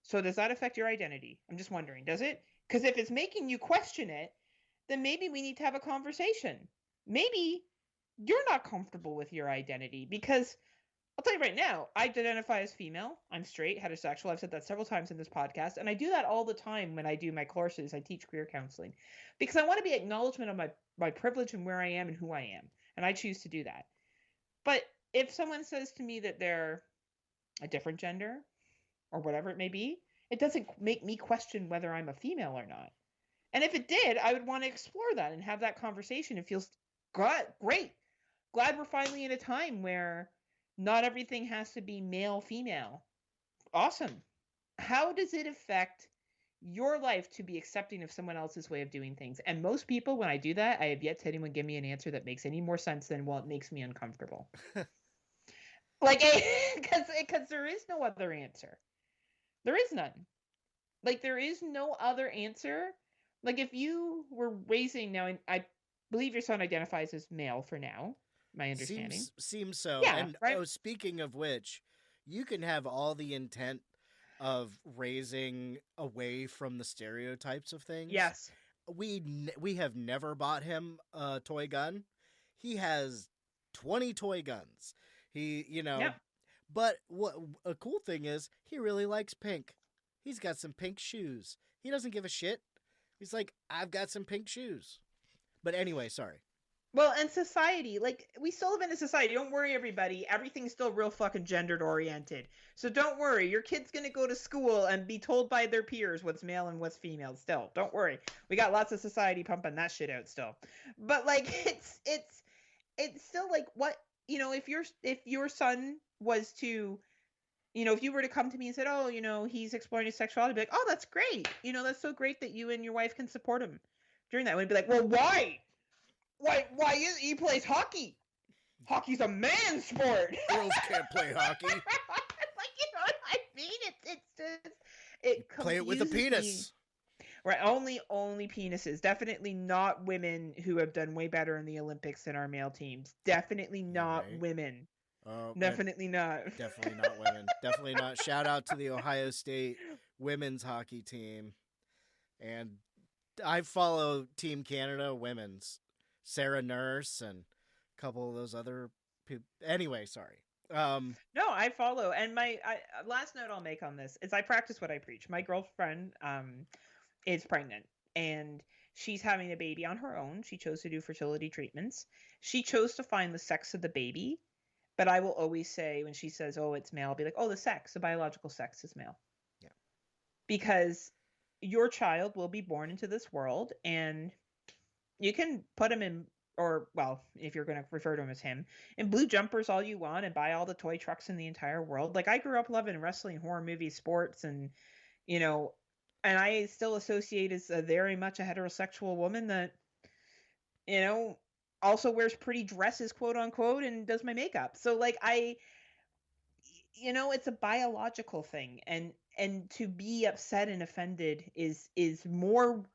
So does that affect your identity? I'm just wondering, does it? Because if it's making you question it, then maybe we need to have a conversation. Maybe you're not comfortable with your identity, because I'll tell you right now, I identify as female. I'm straight, heterosexual. I've said that several times in this podcast, and I do that all the time when I do my courses. I teach queer counseling because I want to be acknowledgement of my privilege and where I am and who I am, and I choose to do that. But if someone says to me that they're a different gender or whatever it may be, it doesn't make me question whether I'm a female or not. And if it did, I would want to explore that and have that conversation. It feels great. Glad we're finally in a time where not everything has to be male, female. Awesome. How does it affect your life to be accepting of someone else's way of doing things? And most people, when I do that, I have yet to anyone give me an answer that makes any more sense than, well, it makes me uncomfortable. Like, because there is no other answer. There is none. Like, there is no other answer. Like, if you were raising now, and I believe your son identifies as male for now, my understanding. Seems so. Yeah, and right? Speaking of which, you can have all the intent of raising away from the stereotypes of things. Yes. We have never bought him a toy gun. He has 20 toy guns. Yeah. But what a cool thing is, he really likes pink. He's got some pink shoes. He doesn't give a shit. He's like, I've got some pink shoes. But anyway, sorry. Well, and society, like, we still live in a society. Don't worry, everybody. Everything's still real fucking gendered oriented. So don't worry. Your kid's going to go to school and be told by their peers what's male and what's female still. Don't worry. We got lots of society pumping that shit out still. But, like, it's still like, what, if your son was to, if you were to come to me and said, oh, he's exploring his sexuality, I'd be like, oh, that's great. That's so great that you and your wife can support him during that. I'd be like, well, why? Why he plays hockey? Hockey's a man's sport. Girls can't play hockey. Like, you know what I mean? It's just, it play it with a penis. Right, only penises. Definitely not women who have done way better in the Olympics than our male teams. Definitely not Right. women. Oh, Definitely not. definitely not women. Definitely not. Shout out to the Ohio State women's hockey team. And I follow Team Canada women's. Sarah Nurse and a couple of those other people. Anyway, sorry. No, I follow. And last note I'll make on this is I practice what I preach. My girlfriend is pregnant and she's having a baby on her own. She chose to do fertility treatments. She chose to find the sex of the baby. But I will always say when she says, "Oh, it's male," I'll be like, "Oh, the biological sex is male." Yeah. Because your child will be born into this world and you can put him in, or well, if you're going to refer to him as him, in blue jumpers all you want and buy all the toy trucks in the entire world. Like I grew up loving wrestling, horror movies, sports, and you know, and I still associate as a very much a heterosexual woman that, you know, also wears pretty dresses, quote unquote, and does my makeup. So like it's a biological thing, and to be upset and offended is more.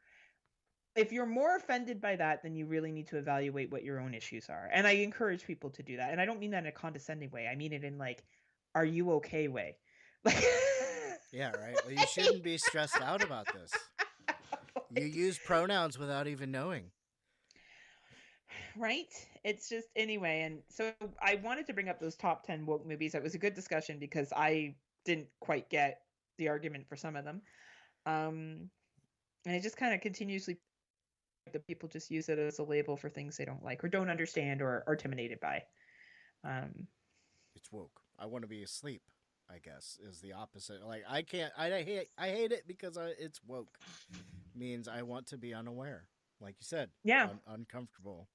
If you're more offended by that, then you really need to evaluate what your own issues are. And I encourage people to do that. And I don't mean that in a condescending way. I mean it in like, are you okay way? Like, yeah, right. Well, you shouldn't be stressed out about this. You use pronouns without even knowing. Right? It's just anyway. And so I wanted to bring up those top 10 woke movies. It was a good discussion because I didn't quite get the argument for some of them. And it just kind of continuously the people just use it as a label for things they don't like or don't understand or are intimidated by. It's woke. I want to be asleep, I guess, is the opposite. Like I hate it because it's woke. Means I want to be unaware. Like you said. Yeah. Uncomfortable.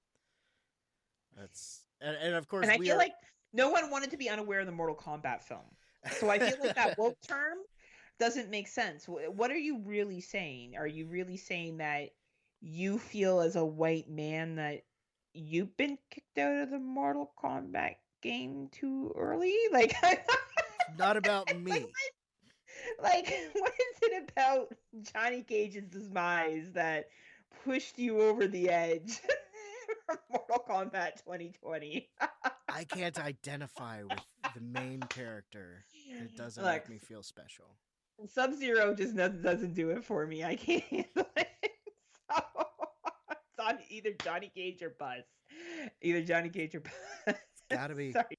That's and of course and I feel like no one wanted to be unaware of the Mortal Kombat film. So I feel like that woke term doesn't make sense. What are you really saying? Are you really saying that you feel as a white man that you've been kicked out of the Mortal Kombat game too early? Like, not about me. Like, what is it about Johnny Cage's demise that pushed you over the edge from Mortal Kombat 2020? I can't identify with the main character. It doesn't make me feel special. Sub-Zero just doesn't do it for me. I can't handle it. So it's on either Johnny Cage or Buzz. Either Johnny Cage or Buzz. Gotta be. Sorry.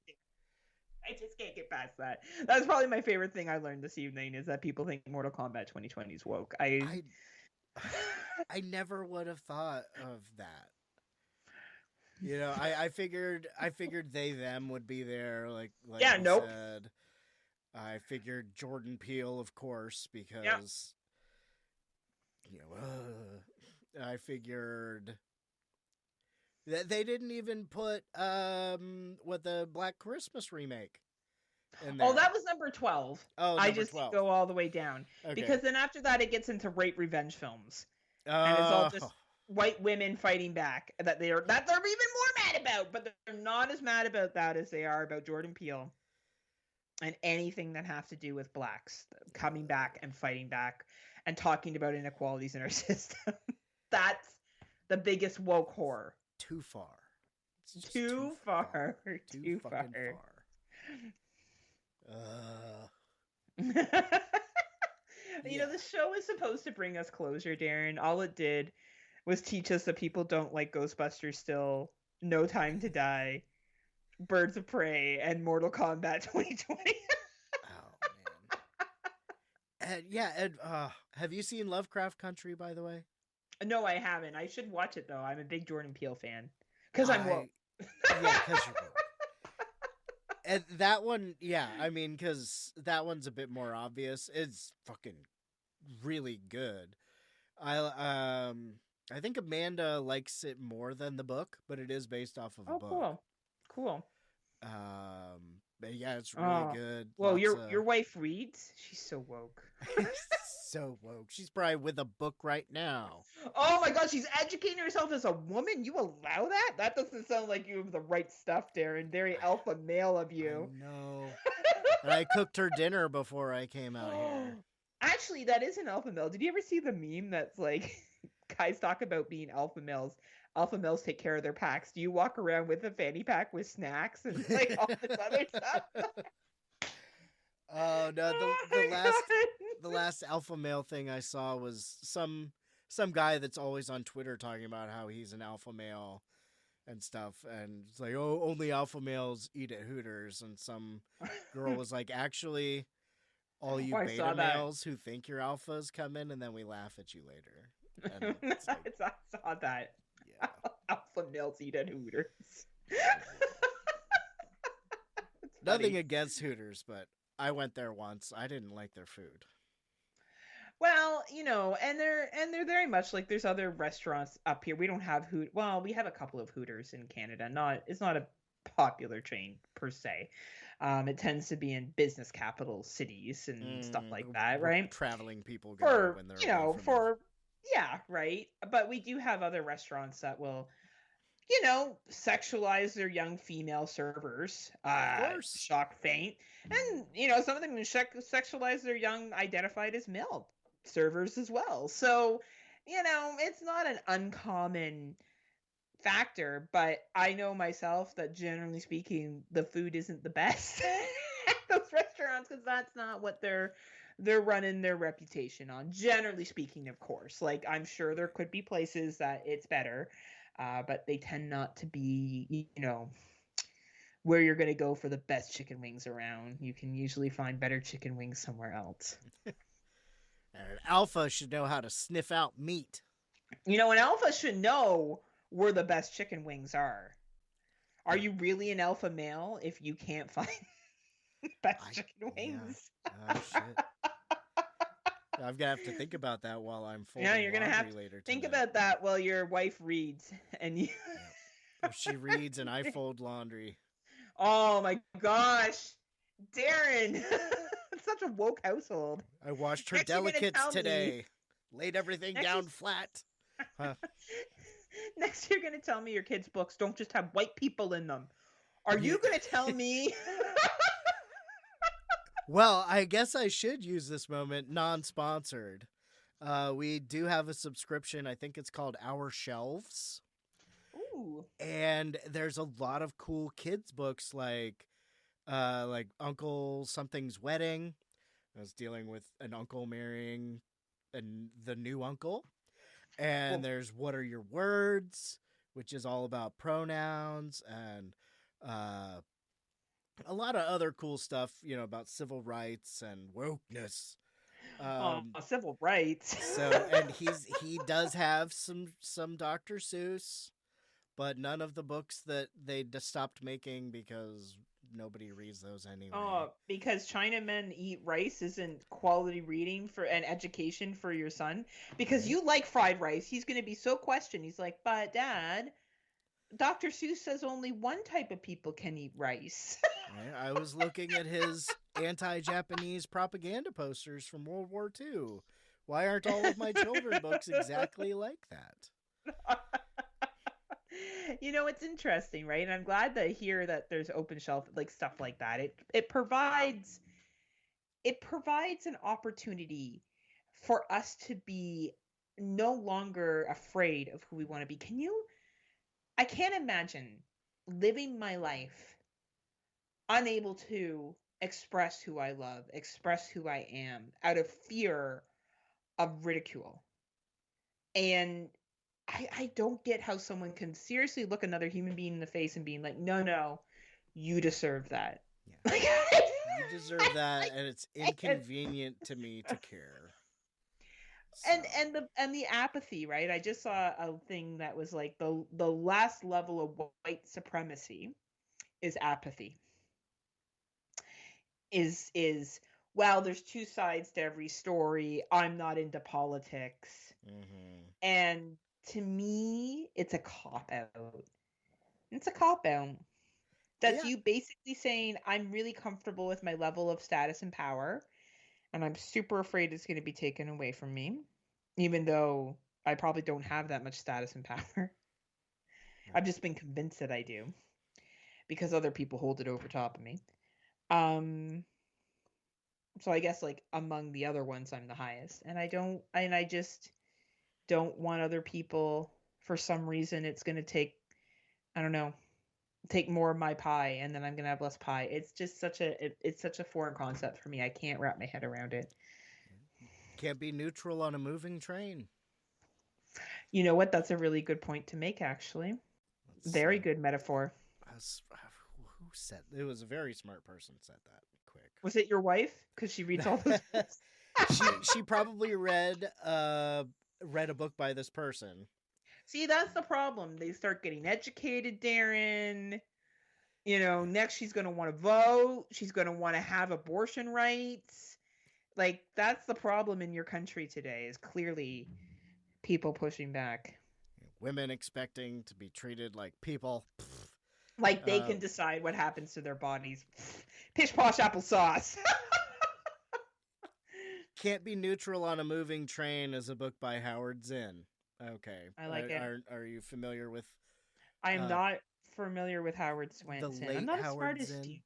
I just can't get past that. That's probably my favorite thing I learned this evening is that people think Mortal Kombat 2020 is woke. I never would have thought of that. You know, I figured they them would be there like yeah, you nope. said. I figured Jordan Peele, of course, because you know, I figured that they didn't even put what the Black Christmas remake in there. Oh, that was number 12. Oh, I just 12. go all the way down. Okay. Because then after that it gets into rape revenge films. And it's all just white women fighting back that they're even more mad about, but they're not as mad about that as they are about Jordan Peele and anything that has to do with blacks coming back and fighting back and talking about inequalities in our system. That's the biggest woke horror. Too far. Too far. Too fucking far. You know, the show is supposed to bring us closure, Daeron. All it did was teach us that people don't like Ghostbusters still, No Time to Die, Birds of Prey, and Mortal Kombat 2020. Oh, man. And have you seen Lovecraft Country, by the way? No, I haven't. I should watch it, though. I'm a big Jordan Peele fan. Because I'm woke. Yeah, because you're woke. And that one, yeah, I mean, because that one's a bit more obvious. It's fucking really good. I think Amanda likes it more than the book, but it is based off of a book. Cool. But yeah, it's really good. Well, your wife reads. She's so woke. So woke. She's probably with a book right now. Oh my god, she's educating herself as a woman? You allow that? That doesn't sound like you have the right stuff, Daeron. Very alpha male of you. No. And I cooked her dinner before I came out here. Actually, that is an alpha male. Did you ever see the meme that's like guys talk about being alpha males? Alpha males take care of their packs. Do you walk around with a fanny pack with snacks and like all this other stuff? Oh no, Oh the my the God. last alpha male thing I saw was some guy that's always on Twitter talking about how he's an alpha male and stuff, and it's like, oh, only alpha males eat at Hooters, and some girl was like, actually, all you Oh, I beta saw that. males who think you're alphas come in, and then we laugh at you later, and it's like, I saw that. yeah, Alpha males eat at Hooters. It's nothing funny. against Hooters, but I went there once. I didn't like their food. Well, and they're very much like there's other restaurants up here. We don't have Well, we have a couple of Hooters in Canada. It's not a popular chain per se. It tends to be in business capital cities and stuff like that, Where right? traveling people go For when they're you away know, from their. for yeah, right. But we do have other restaurants that will sexualize their young female servers. Of course. Shock faint. And, some of them sexualize their young identified as male servers as well. So, it's not an uncommon factor, but I know myself that generally speaking, the food isn't the best at those restaurants because that's not what they're running their reputation on. Generally speaking, of course, like I'm sure there could be places that it's better, but they tend not to be, where you're going to go for the best chicken wings around. You can usually find better chicken wings somewhere else. An alpha should know how to sniff out meat. An alpha should know where the best chicken wings are. Are you really an alpha male if you can't find best chicken wings? Yeah. Oh shit. I'm gonna have to think about that while I'm folding Yeah, you're gonna have to later think tonight. about that while your wife reads and you. If she reads and I fold laundry. Oh my gosh, Daeron! It's such a woke household. I washed her Next you're gonna delicates tell me- today. Laid everything Next down is- flat. Huh. Next, you're gonna tell me your kids' books don't just have white people in them. Are you gonna tell me? Well, I guess I should use this moment non-sponsored. We do have a subscription. I think it's called Our Shelves. Ooh. And there's a lot of cool kids books like Uncle Something's Wedding. I was dealing with an uncle marrying the new uncle. And Cool. there's What Are Your Words, which is all about pronouns, and a lot of other cool stuff, about civil rights and wokeness. Civil rights. And he does have some Dr. Seuss, but none of the books that they stopped making because nobody reads those anyway. Because Chinamen eat rice isn't quality reading for an education for your son. Because you like fried rice, he's going to be so questioned. He's like, but Dad, Dr. Seuss says only one type of people can eat rice. I was looking at his anti-Japanese propaganda posters from World War II. Why aren't all of my children's books exactly like that? It's interesting, right? And I'm glad to hear that there's open shelf, like stuff like that. It provides an opportunity for us to be no longer afraid of who we want to be. I can't imagine living my life unable to express who I love, express who I am out of fear of ridicule. And I don't get how someone can seriously look another human being in the face and being like, no, you deserve that. Yeah. You deserve that, and it's inconvenient to me to care. So. And the apathy, right? I just saw a thing that was like the last level of white supremacy is apathy. Is well, there's two sides to every story. I'm not into politics. Mm-hmm. And to me, it's a cop-out. It's a cop-out. That's you basically saying, I'm really comfortable with my level of status and power, and I'm super afraid it's going to be taken away from me, even though I probably don't have that much status and power. I've just been convinced that I do, because other people hold it over top of me. So I guess like among the other ones, I'm the highest. And I just don't want other people, for some reason, it's going to take, I don't know, take more of my pie and then I'm going to have less pie. It's just it's such a foreign concept for me. I can't wrap my head around it. Can't be neutral on a moving train. You know what? That's a really good point to make, actually. Very good metaphor. Who said it? Was a very smart person said that. Quick. Was it your wife? Because she reads all those books. she probably read a book by this person. See, that's the problem. They start getting educated, Daeron. You know, next she's going to want to vote. She's going to want to have abortion rights. Like, that's the problem in your country today, is clearly people pushing back. Women expecting to be treated like people. Like they can decide what happens to their bodies. Pish posh applesauce. Can't be neutral on a moving train is a book by Howard Zinn. Okay. I like it. Are you familiar with... I am not familiar with Howard Swanson. The late I'm not Howard as smart Zinn.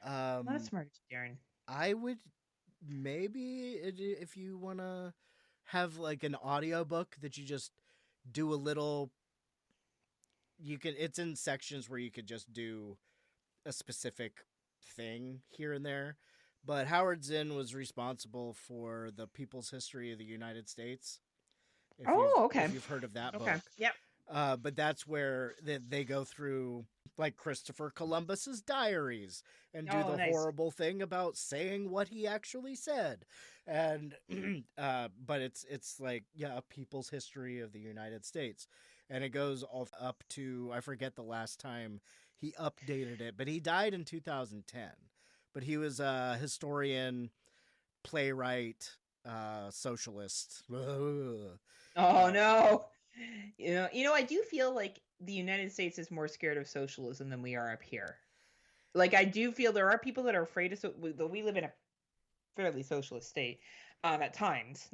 as not as smart as Daeron. I would maybe, if you want to have like an audiobook that you just do a little... It's in sections where you could just do a specific thing here and there. But Howard Zinn was responsible for the People's History of the United States. Okay. If you've heard of that book. Yep. But that's where they go through like Christopher Columbus's diaries and do the horrible thing about saying what he actually said. And but it's like, a People's History of the United States. And it goes up to, I forget the last time he updated it, but he died in 2010. But he was a historian, playwright, socialist. No. You know, I do feel like the United States is more scared of socialism than we are up here. Like, I do feel there are people that are afraid of, though we live in a fairly socialist state at times.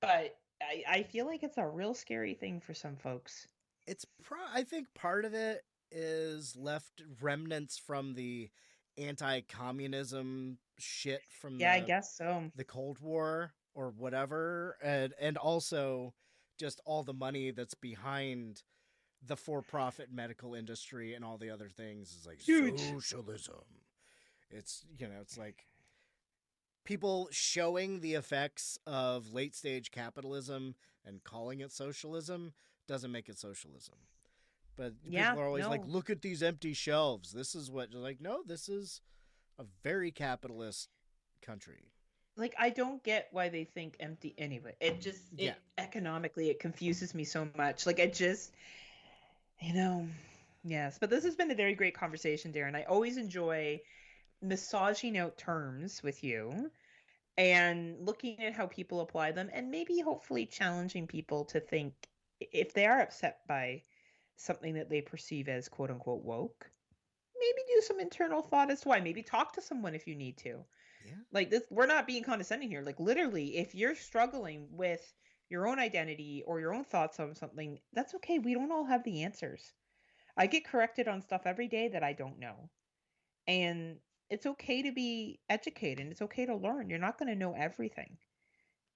But I feel like it's a real scary thing for some folks. I think part of it is left remnants from the anti-communism shit from I guess so. The Cold War or whatever, and also just all the money that's behind the for-profit medical industry and all the other things is like huge. Socialism. It's it's like people showing the effects of late-stage capitalism and calling it socialism doesn't make it socialism. But people are always like, look at these empty shelves. This is what... Like, no, this is a very capitalist country. Like, I don't get why they think empty anyway. Economically, it confuses me so much. Like, yes. But this has been a very great conversation, Daeron. I always enjoy massaging out terms with you and looking at how people apply them and maybe hopefully challenging people to think, if they are upset by something that they perceive as quote unquote woke, maybe do some internal thought as to why. Maybe talk to someone if you need to. Yeah. Like this, we're not being condescending here. Like literally, if you're struggling with your own identity or your own thoughts on something, that's okay. We don't all have the answers. I get corrected on stuff every day that I don't know. And it's okay to be educated. It's okay to learn. You're not going to know everything.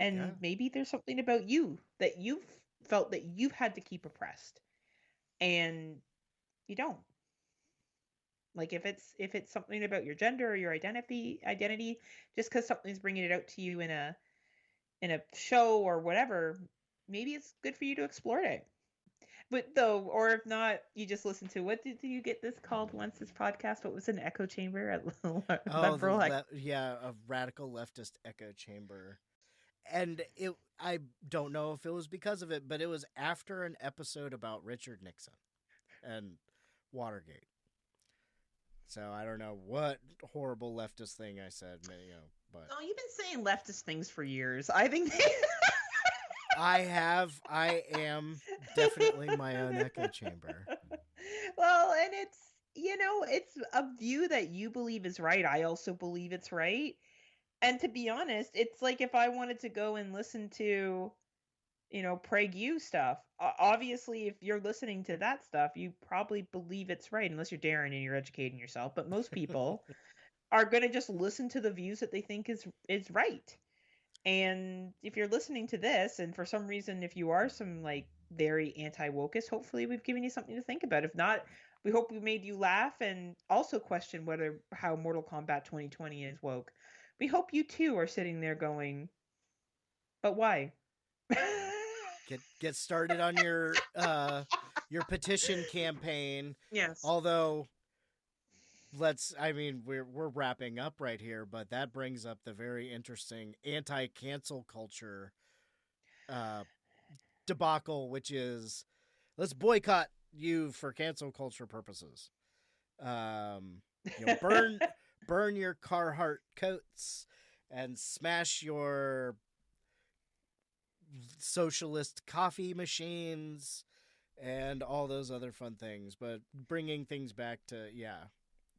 And maybe there's something about you that you've felt that you've had to keep oppressed. And you don't. Like if it's something about your gender or your identity, just because something's bringing it out to you in a show or whatever, maybe it's good for you to explore it. But or if not, you just listen to, what did you get this called once, this podcast? What was an echo chamber at a radical leftist echo chamber. And I don't know if it was because of it, but it was after an episode about Richard Nixon and Watergate. So I don't know what horrible leftist thing I said, but... Oh, you've been saying leftist things for years. I think... I am definitely my own echo chamber. Well, and it's a view that you believe is right. I also believe it's right. And to be honest, it's like if I wanted to go and listen to, PragerU stuff, obviously if you're listening to that stuff, you probably believe it's right, unless you're Daeron and you're educating yourself. But most people are going to just listen to the views that they think is right. And if you're listening to this, and for some reason, if you are some like very anti-wokeist, hopefully we've given you something to think about. If not, we hope we made you laugh and also question how Mortal Kombat 2020 is woke. We hope you too are sitting there going, but why? Get started on your petition campaign. Yes. Although we're wrapping up right here, but that brings up the very interesting anti-cancel culture debacle, which is let's boycott you for cancel culture purposes. Burn your Carhartt coats and smash your socialist coffee machines and all those other fun things. But bringing things back to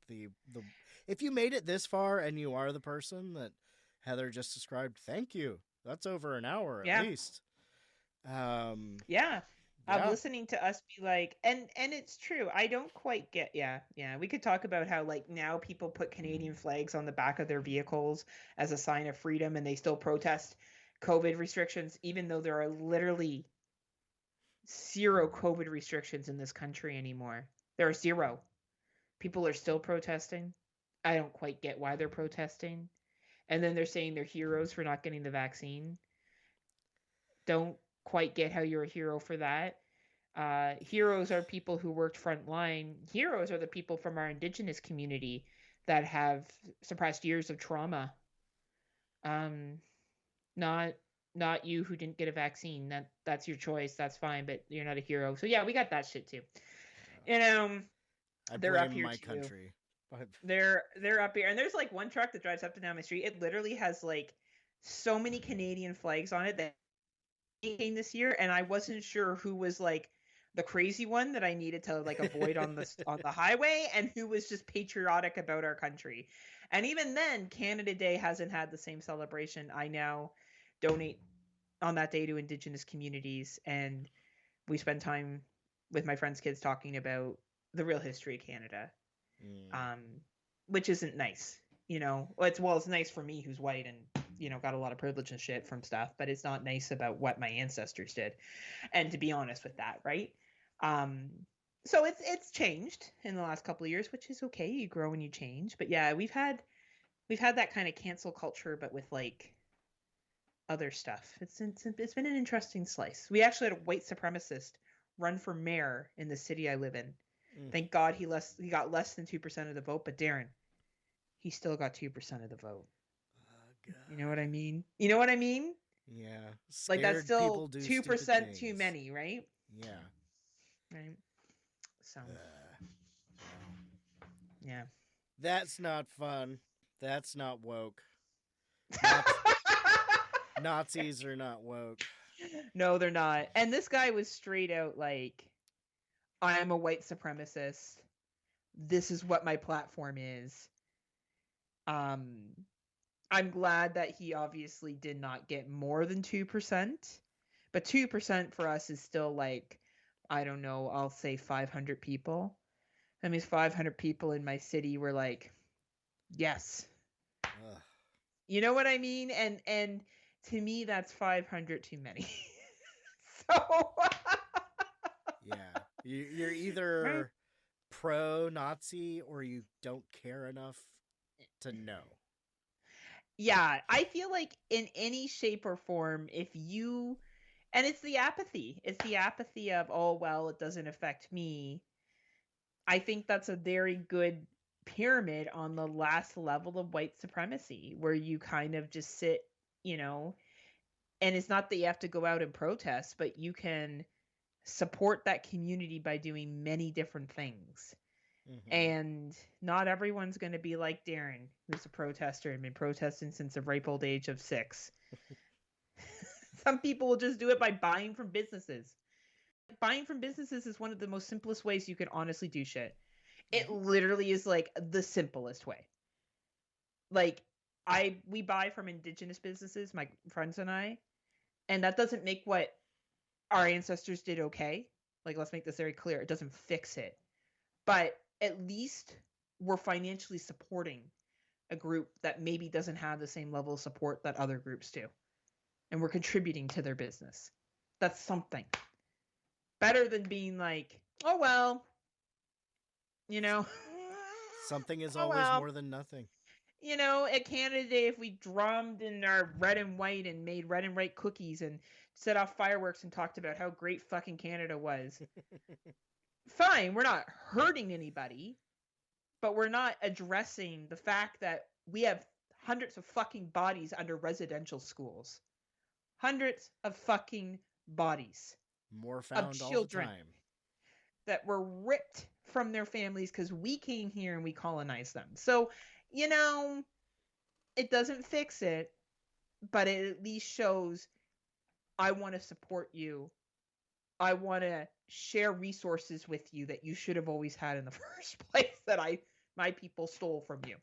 the if you made it this far and you are the person that Heather just described, thank you. That's over an hour at least. I'm listening to us be like, and it's true. I don't quite get, we could talk about how like now people put Canadian flags on the back of their vehicles as a sign of freedom, and they still protest COVID restrictions, even though there are literally 0 COVID restrictions in this country anymore. There are 0. People are still protesting. I don't quite get why they're protesting. And then they're saying they're heroes for not getting the vaccine. Don't quite get how you're a hero for that. Heroes are people who worked frontline. Heroes are the people from our Indigenous community that have suppressed years of trauma. Not you who didn't get a vaccine. That's your choice. That's fine, but you're not a hero. So yeah, we got that shit too. They're up here my too. Country. They're up here, and there's like one truck that drives up and down my street. It literally has like so many Canadian flags on it that came this year, and I wasn't sure who was like the crazy one that I needed to like avoid on the highway, and who was just patriotic about our country. And even then, Canada Day hasn't had the same celebration. I now donate on that day to Indigenous communities, and we spend time with my friends' kids talking about the real history of Canada, which isn't nice. It's nice for me who's white and got a lot of privilege and shit from stuff, but it's not nice about what my ancestors did. And to be honest with that, right? So it's changed in the last couple of years, which is okay. You grow and you change. But yeah, we've had that kind of cancel culture, but with like other stuff. It's been an interesting slice. We actually had a white supremacist run for mayor in the city I live in. Thank God he got less than 2% of the vote, but Daeron, he still got 2% of the vote. God. You know what I mean? Yeah. Like that's still 2% too many, right? Yeah. Right. So. Yeah. That's not fun. That's not woke. Nazis are not woke. No, they're not. And this guy was straight out like, I am a white supremacist. This is what my platform is. I'm glad that he obviously did not get more than 2%. But 2% for us is still like, I don't know, I'll say 500 people. That means 500 people in my city were like, yes. Ugh. You know what I mean? And to me, that's 500 too many. So... Yeah. You're either pro-Nazi or you don't care enough to know. Yeah, I feel like in any shape or form, and it's the apathy. It's the apathy of, oh, well, it doesn't affect me. I think that's a very good pyramid on the last level of white supremacy, where you kind of just sit, and it's not that you have to go out and protest, but you can support that community by doing many different things. Mm-hmm. And not everyone's going to be like Daeron, who's a protester and been protesting since the ripe old age of 6. Some people will just do it by buying from businesses. Buying from businesses is one of the most simplest ways you can honestly do shit. It literally is like the simplest way. Like we buy from Indigenous businesses, my friends and I, and that doesn't make what our ancestors did okay. Like, let's make this very clear. It doesn't fix it. But at least we're financially supporting a group that maybe doesn't have the same level of support that other groups do. And we're contributing to their business. That's something. Better than being like, oh, well, you know. Something is Oh, always well. more than nothing. You know, at Canada Day, if we drummed in our red and white and made red and white cookies and set off fireworks and talked about how great fucking Canada was, fine, we're not hurting anybody, but we're not addressing the fact that we have hundreds of fucking bodies under residential schools. Hundreds of fucking bodies. More found all the time. That were ripped from their families because we came here and we colonized them. So, you know, it doesn't fix it, but it at least shows I want to support you. I want to share resources with you that you should have always had in the first place that my people stole from you.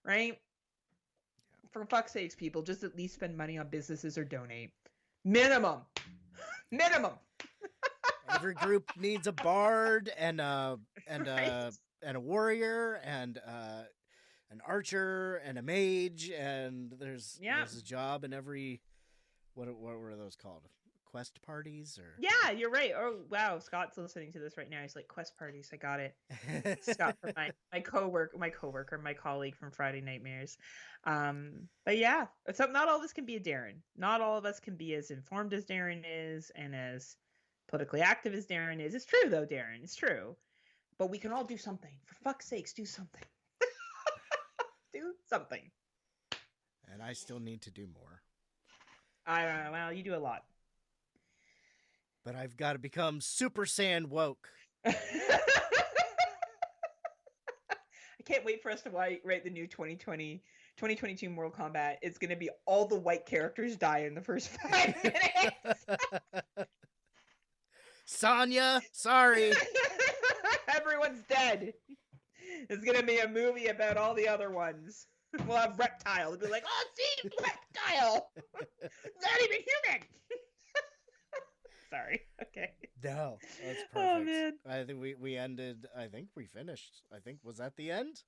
Right? Yeah. For fuck's sakes, people, just at least spend money on businesses or donate. Minimum. Every group needs a bard and a warrior and an archer and a mage, and there's a job in every what were those called? Quest parties or yeah, you're right. Oh wow, Scott's listening to this right now. He's like, quest parties. I got it. Scott from my colleague from Friday Nightmares. But yeah, so not all of us can be a Daeron. Not all of us can be as informed as Daeron is and as politically active as Daeron is. It's true though, Daeron. It's true. But we can all do something. For fuck's sakes, do something. Do something. And I still need to do more. I don't know. Well, you do a lot. But I've got to become Super Saiyan woke. I can't wait for us to write the new 2022 Mortal Kombat. It's going to be all the white characters die in the first 5 minutes. Sonya, sorry. Everyone's dead. It's going to be a movie about all the other ones. We'll have Reptile. It'll be like, oh, see, Reptile. Not even human. Sorry. Okay. No, that's perfect. Oh, man. I think we ended. I think we finished. Was that the end?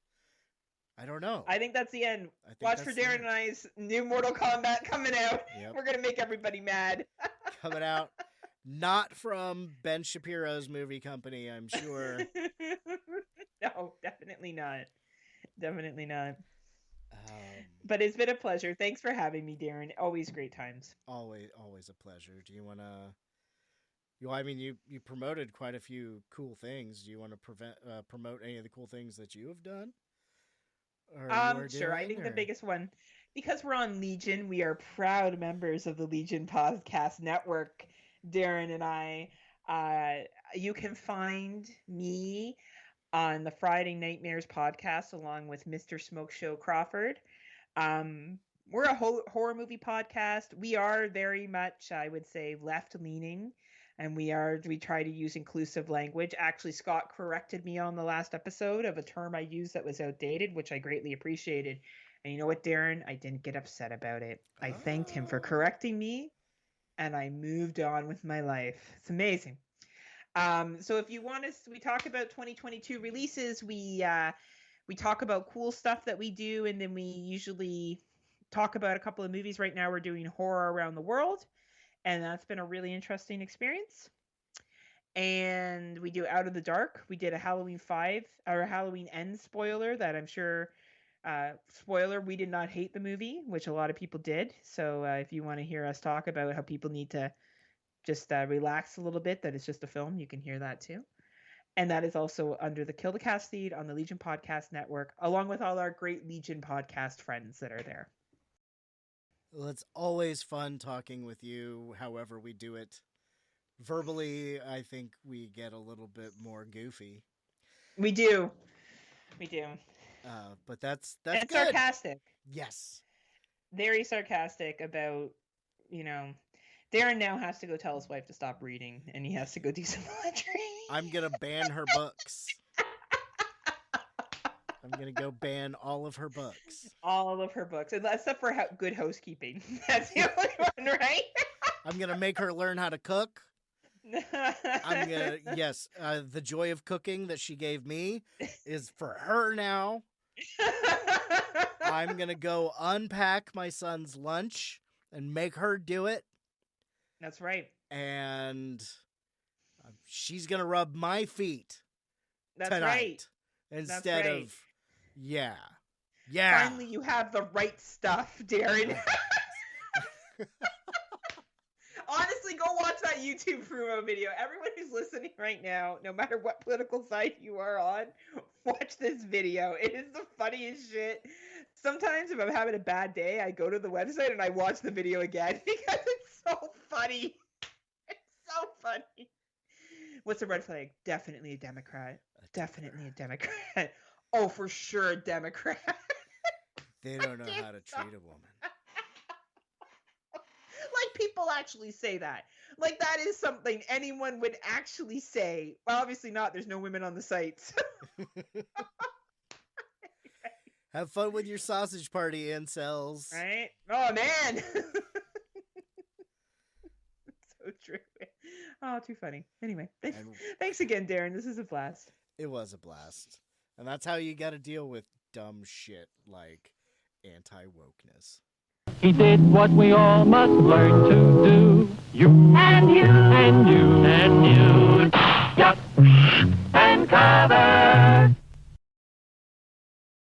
I don't know. I think that's the end. Watch for Daeron and I's new Mortal Kombat coming out. Yep. We're going to make everybody mad. Coming out. Not from Ben Shapiro's movie company, I'm sure. No, definitely not. Definitely not. But it's been a pleasure. Thanks for having me, Daeron. Always great times. Always a pleasure. Do you want to... I mean, you promoted quite a few cool things. Do you want to promote any of the cool things that you have done? Sure. I think the biggest one, because we're on Legion, we are proud members of the Legion Podcast Network, Daeron and I. You can find me on the Friday Nightmares podcast along with Mr. Smoke Show Crawford. We're a horror movie podcast. We are very much, I would say, left-leaning, and we try to use inclusive language. Actually, Scott corrected me on the last episode of a term I used that was outdated, which I greatly appreciated. And you know what, Daeron? I didn't get upset about it. I thanked him for correcting me, and I moved on with my life. It's amazing. So if you want us, we talk about 2022 releases. We talk about cool stuff that we do, and then we usually talk about a couple of movies. Right now we're doing Horror Around the World, and that's been a really interesting experience. And we do Out of the Dark. We did a Halloween 5 or a Halloween End spoiler that I'm sure spoiler, we did not hate the movie, which a lot of people did. So if you want to hear us talk about how people need to just relax a little bit, that it's just a film, you can hear that too. And that is also under the Kill the Cast feed on the Legion Podcast Network, along with all our great Legion podcast friends that are there. Well, it's always fun talking with you, however we do it. Verbally, I think we get a little bit more goofy. We do. But that's and good. Sarcastic. Yes. Very sarcastic about, Daeron now has to go tell his wife to stop reading, and he has to go do some laundry. I'm going to ban her books. I'm going to go ban all of her books. All of her books, except for Good Housekeeping. That's the only one, right? I'm going to make her learn how to cook. The joy of cooking that she gave me is for her now. I'm going to go unpack my son's lunch and make her do it. That's right. And she's going to rub my feet That's tonight. right. Instead right. of, yeah. Yeah. Finally, you have the right stuff, Daeron. Honestly, go watch that YouTube promo video. Everyone who's listening right now, no matter what political side you are on, watch this video. It is the funniest shit. Sometimes if I'm having a bad day, I go to the website and I watch the video again because it's so funny. It's so funny. What's a red flag? Definitely a Democrat. Definitely a Democrat. Oh, for sure a Democrat. They don't know how to treat a woman. Like, people actually say that. Like, that is something anyone would actually say. Well, obviously not. There's no women on the sites. Have fun with your sausage party, incels. Right? Oh, man. So true. Oh, too funny. Anyway, thanks again, Daeron. This is a blast. It was a blast. And that's how you gotta deal with dumb shit like anti-wokeness. He did what we all must learn to do. You and you and you and you. Duck and cover.